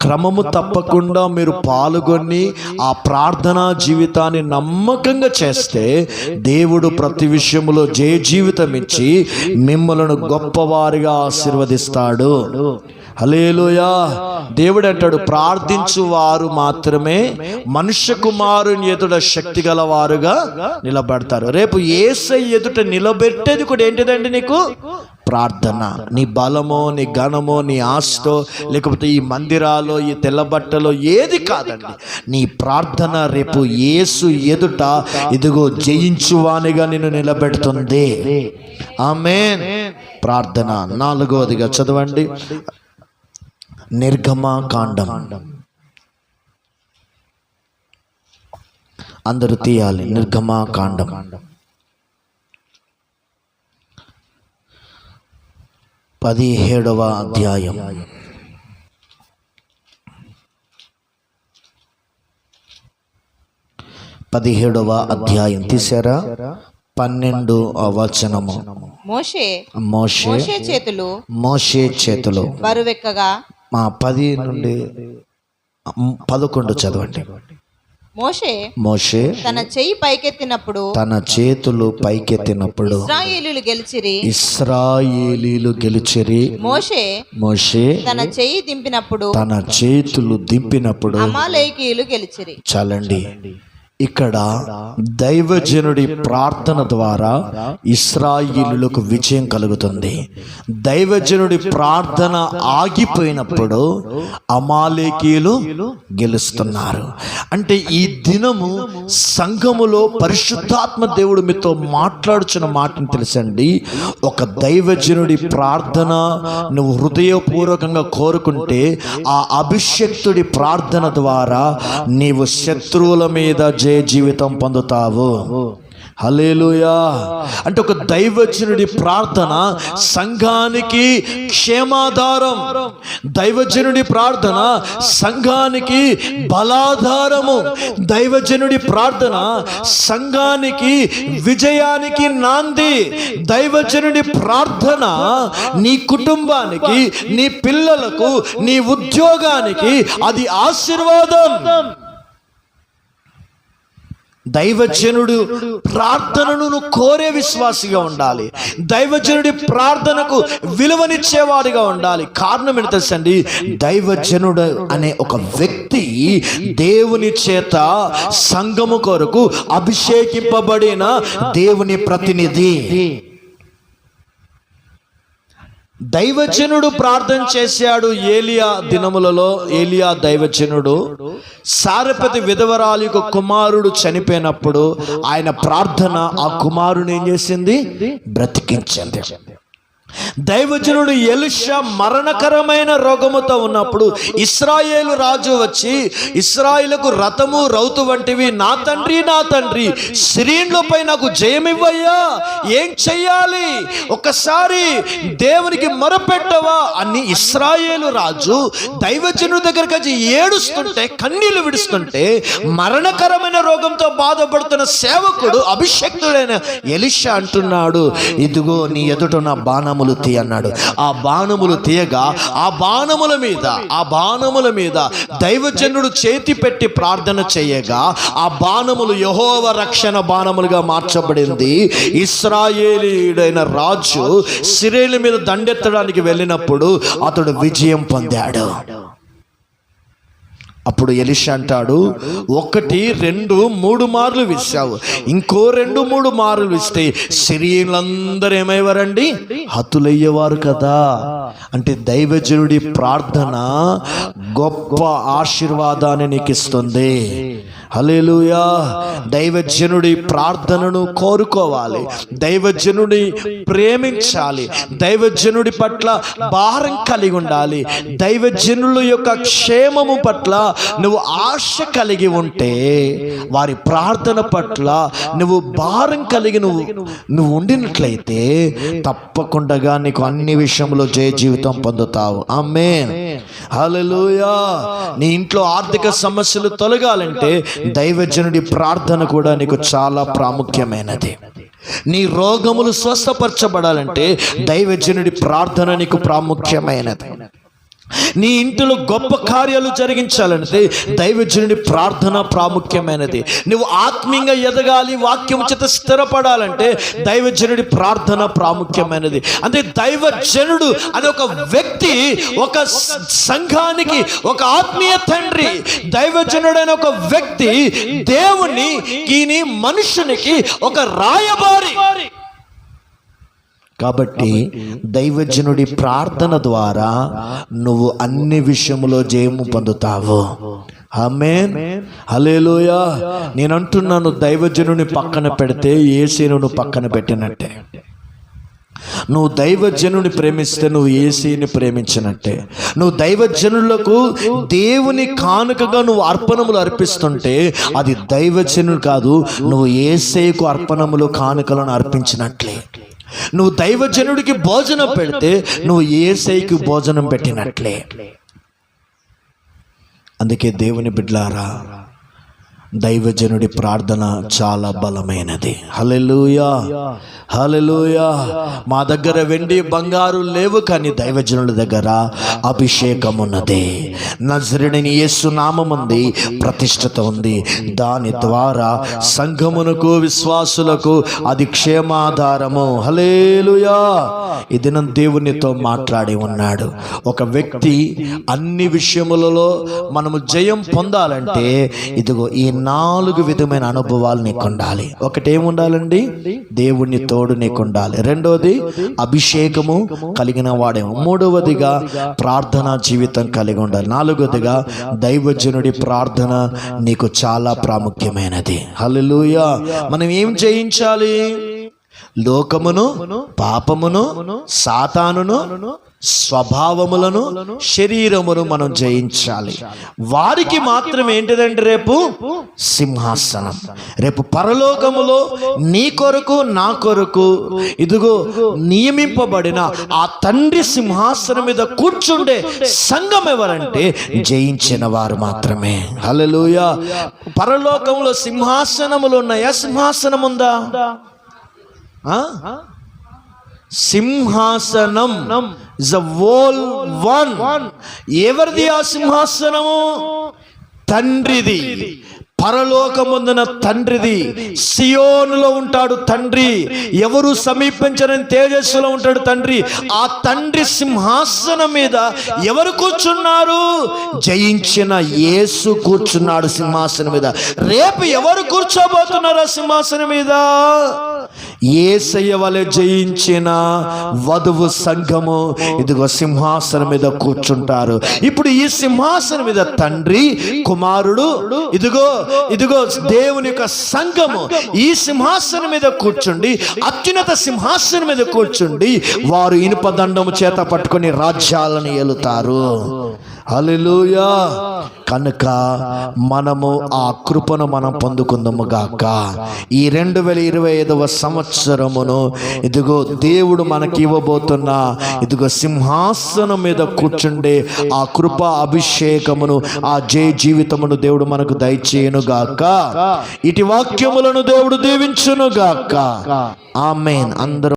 క్రమము తప్పకుండా మీరు పాల్గొని ఆ ప్రార్థనా జీవితాన్ని నమ్మకంగా చేస్తే దేవుడు ప్రతి విషయంలో జయ జీవితం ఇచ్చి మిమ్మలను గొప్పవారిగా ఆశీర్వదిస్తాడు. హల్లెలూయా. దేవుడు అంటాడు, ప్రార్థించు వారు మాత్రమే మనుష్య కుమారుని ఎదుట శక్తి గల వారుగా నిలబడతారు. రేపు యేసయ్య ఎదుట నిలబెట్టేది కూడా ఏంటిదండి? నీకు ప్రార్థన. నీ బలమో, నీ ఘనమో, నీ ఆస్తో, లేకపోతే ఈ మందిరాలో, ఈ తెల్ల బట్టలో ఏది కాదండి. నీ ప్రార్థన రేపు యేసు ఎదుట ఇదిగో జయించువానిగా నిన్ను నిలబెడుతుంది. ఆమేన్. ప్రార్థన. నాలుగవదిగా చదవండి, నిర్గమకాండం. అందరూ తీయాలి. నిర్గమకాండం 17వ అధ్యాయం. 17వ అధ్యాయం తీసారా? 12వ వచనము. మోషే చేతులు బరువెక్కగా. 10 నుండి 11 చదవండి. మోషే తన చెయ్యి పైకెత్తినప్పుడు, తన చేతులు పైకెత్తినప్పుడు ఇశ్రాయేలీలు గెలిచిరి. మోషే తన చెయ్యి దింపినప్పుడు, తన చేతులు దింపినప్పుడు అమాలేకీయులు గెలిచిరి. చాలండి. ఇక్కడ దైవజనుడి ప్రార్థన ద్వారా ఇశ్రాయేలులకు విజయం కలుగుతుంది. దైవజనుడి ప్రార్థన ఆగిపోయినప్పుడు అమాలేకీయులు గెలుస్తున్నారు. అంటే ఈ దినము సంఘములో పరిశుద్ధాత్మ దేవుడు మీతో మాట్లాడుచున్న మాటను తెలుసండి. ఒక దైవజనుడి ప్రార్థన నువ్వు హృదయపూర్వకంగా కోరుకుంటే ఆ అభిషక్తుడి ప్రార్థన ద్వారా నీవు శత్రువుల మీద జయ జీవితం పొందుతావు. హల్లెలూయా. అంటే ఒక దైవజనుడి ప్రార్థన సంఘానికి క్షేమాధారం. దైవజనుడి ప్రార్థన సంఘానికి బలాధారము. దైవజనుడి ప్రార్థన సంఘానికి విజయానికి నాంది. దైవజనుడి ప్రార్థన నీ కుటుంబానికి, నీ పిల్లలకు, నీ ఉద్యోగానికి అది ఆశీర్వాదం. దైవజనుడు ప్రార్థనను కోరే విశ్వాసిగా ఉండాలి. దైవజనుడి ప్రార్థనకు విలువనిచ్చేవాడిగా ఉండాలి. కారణం ఏంటి తెలుసండి? దైవజనుడు అనే ఒక వ్యక్తి దేవుని చేత సంఘము కొరకు అభిషేకింపబడిన దేవుని ప్రతినిధి. దైవజనుడు ప్రార్థన చేశాడు ఏలియా దినములలో. ఏలియా దైవజనుడు సారెపతి విధవరాలి యొక్క కుమారుడు చనిపోయినప్పుడు ఆయన ప్రార్థన ఆ కుమారుని ఏం చేసింది? బ్రతికించింది. దైవజనుడు ఎలీషా మరణకరమైన రోగముతో ఉన్నప్పుడు ఇశ్రాయేలు రాజు వచ్చి, ఇశ్రాయేలుకు రథము రౌతు వంటివి నా తండ్రి నా తండ్రి, సిరియన్లపై నాకు జయమివ్వయ్యా, ఏం చెయ్యాలి, ఒకసారి దేవునికి మొరపెట్టవా అని ఇశ్రాయేలు రాజు దైవజనుడి దగ్గరికి వచ్చి ఏడుస్తుంటే, కన్నీళ్లు విడుస్తుంటే, మరణకరమైన రోగంతో బాధపడుతున్న సేవకుడు అభిషక్తుడైన ఎలీషా అంటున్నాడు, ఇదిగో నీ ఎదుట నా బాణములు తీ అన్నాడు. ఆ బాణములు తీయగా ఆ బాణముల మీద దైవజనుడు చేతి పెట్టి ప్రార్థన చేయగా ఆ బాణములు యెహోవా రక్షణ బాణములుగా మార్చబడింది. ఇశ్రాయేలీయుడైన రాజు సిరియన్ల మీద దండెత్తడానికి వెళ్ళినప్పుడు అతడు విజయం పొందాడు. అప్పుడు ఎలీషా అంటాడు, 1, 2, 3 మార్లు విసిరావు, ఇంకో 2, 3 మార్లు విస్తే సిరియన్లందరూ ఏమయ్యేవారండి? హతులయ్యేవారు కదా. అంటే దైవజనుడి ప్రార్థన గొప్ప ఆశీర్వాదాన్ని నీకు ఇస్తుంది. హల్లెలూయా. దైవజనుడి ప్రార్థనను కోరుకోవాలి, దైవజనుడి ప్రేమించాలి, దైవజనుడి పట్ల భారం కలిగి ఉండాలి, దైవజనుల యొక్క క్షేమము పట్ల నువ్వు ఆశ కలిగి ఉంటే, వారి ప్రార్థన పట్ల నువ్వు భారం కలిగి నువ్వు ఉండినట్లయితే తప్పకుండా నీకు అన్ని విషయంలో జయ జీవితం పొందుతావు. ఆమేన్. హల్లెలూయా. నీ ఇంట్లో ఆర్థిక సమస్యలు తొలగాలంటే దైవజనుడి ప్రార్థన కూడా నీకు చాలా ప్రాముఖ్యమైనది. నీ రోగములు స్వస్థపరచబడాలంటే దైవజనుడి ప్రార్థన నీకు ప్రాముఖ్యమైనది. నీ ఇంటిలో గొప్ప కార్యాలు జరిగించాలంటే దైవజనుడి ప్రార్థన ప్రాముఖ్యమైనది. నువ్వు ఆత్మీయంగా ఎదగాలి, వాక్యం చేత స్థిరపడాలంటే దైవజనుడి ప్రార్థన ప్రాముఖ్యమైనది. అంటే దైవజనుడు అనే ఒక వ్యక్తి ఒక సంఘానికి ఒక ఆత్మీయ తండ్రి. దైవజనుడైన ఒక వ్యక్తి దేవునికి మనుషునికి ఒక రాయబారి. కాబట్టి దైవజనుడి ప్రార్థన ద్వారా నువ్వు అన్ని విషయములో జయము పొందుతావు. ఆమేన్. హల్లెలూయా. నేను అంటున్నాను, దైవజనుని పక్కన పెడితే యేసును పక్కన పెట్టినట్టే. నువ్వు దైవజనుని ప్రేమిస్తే నువ్వు యేసుని ప్రేమించినట్టే. నువ్వు దైవజనులకు దేవుని కానుకగా నువ్వు అర్పణములు అర్పిస్తుంటే అది దైవజనుడు కాదు, నువ్వు యేసుకు అర్పణములు కానుకలను అర్పించినట్లే. నువ్వు దైవజనుడికి భోజనం పెడితే నువ్వు యేసయ్యకి భోజనం పెట్టినట్లే. అందుకే దేవుని బిడ్డలారా, దైవజనుడి ప్రార్థన చాలా బలమైనది. హల్లెలూయా, హల్లెలూయా. మా దగ్గర వెండి బంగారు లేవు, కానీ దైవజనుడి దగ్గర అభిషేకం ఉన్నది. నజరేయుడైన యేసు నామముంది, ప్రతిష్టత ఉంది. దాని ద్వారా సంఘమునకు విశ్వాసులకు అది క్షేమాధారము. హల్లెలూయా. ఈ దినం దేవునితో మాట్లాడి ఉన్నాడు. ఒక వ్యక్తి అన్ని విషయములలో మనము జయం పొందాలంటే ఇదిగో ఈ 4 విధమైన అనుభవాలు నీకు ఉండాలి. ఒకటి ఏముండాలండి? దేవుని తోడు నీకు ఉండాలి. రెండవది అభిషేకము కలిగిన వాడేమో. మూడవదిగా ప్రార్థనా జీవితం కలిగి ఉండాలి. నాలుగవదిగా దైవజనుడి ప్రార్థన నీకు చాలా ప్రాముఖ్యమైనది. హల్లెలూయా. మనం ఏం జయించాలి? లోకమును, పాపమును, సాతానును, స్వభావములను, శరీరమును మనం జయించాలి. వారికి మాత్రం ఏంటిదంటే రేపు సింహాసనం. రేపు పరలోకములో నీ కొరకు నా కొరకు ఇదిగో నియమింపబడిన ఆ తండ్రి సింహాసనం మీద కూర్చుండే సంఘం ఎవరంటే జయించిన వారు మాత్రమే. హల్లెలూయా. పరలోకంలో సింహాసనములు ఉన్నాయా? సింహాసనం ఉందా? సింహాసనం ఇస్ a whole one. ఎవరిది ఆ సింహాసనము? తండ్రిది. పరలోకమందున తండ్రిది. సియోనులో ఉంటాడు తండ్రి. ఎవరు సమీపించని తేజస్సులో ఉంటాడు తండ్రి. ఆ తండ్రి సింహాసనం మీద ఎవరు కూర్చున్నారు? జయించిన యేసు కూర్చున్నాడు సింహాసనం మీద. రేపు ఎవరు కూర్చోబోతున్నారు ఆ సింహాసనం మీద? యేసయ్య వలె జయించిన వధువు సంఘము ఇదిగో సింహాసనం మీద కూర్చుంటారు. ఇప్పుడు ఈ సింహాసనం మీద తండ్రి, కుమారుడు, ఇదిగో దేవుని యొక్క సంఘము ఈ సింహాసనం మీద కూర్చుండి, అత్యున్నత సింహాసనం మీద కూర్చుండి వారు ఇనుప దండము చేత పట్టుకొని రాజ్యాలను ఏలుతారు. హల్లెలూయా. కనుక మనము ఆ కృపను మనం పొందుకుందాము గాక. ఈ 2025వ సంవత్సరమును ఇదిగో దేవుడు మనకి ఇవ్వబోతున్న ఇదిగో సింహాసనం మీద కూర్చుండే ఆ కృప అభిషేకమును, ఆ జయ జీవితమును దేవుడు మనకు దయచేయును గాక. ఇటు వాక్యములను దేవుడు దీవించును గాక. ఆమేన్. అందరూ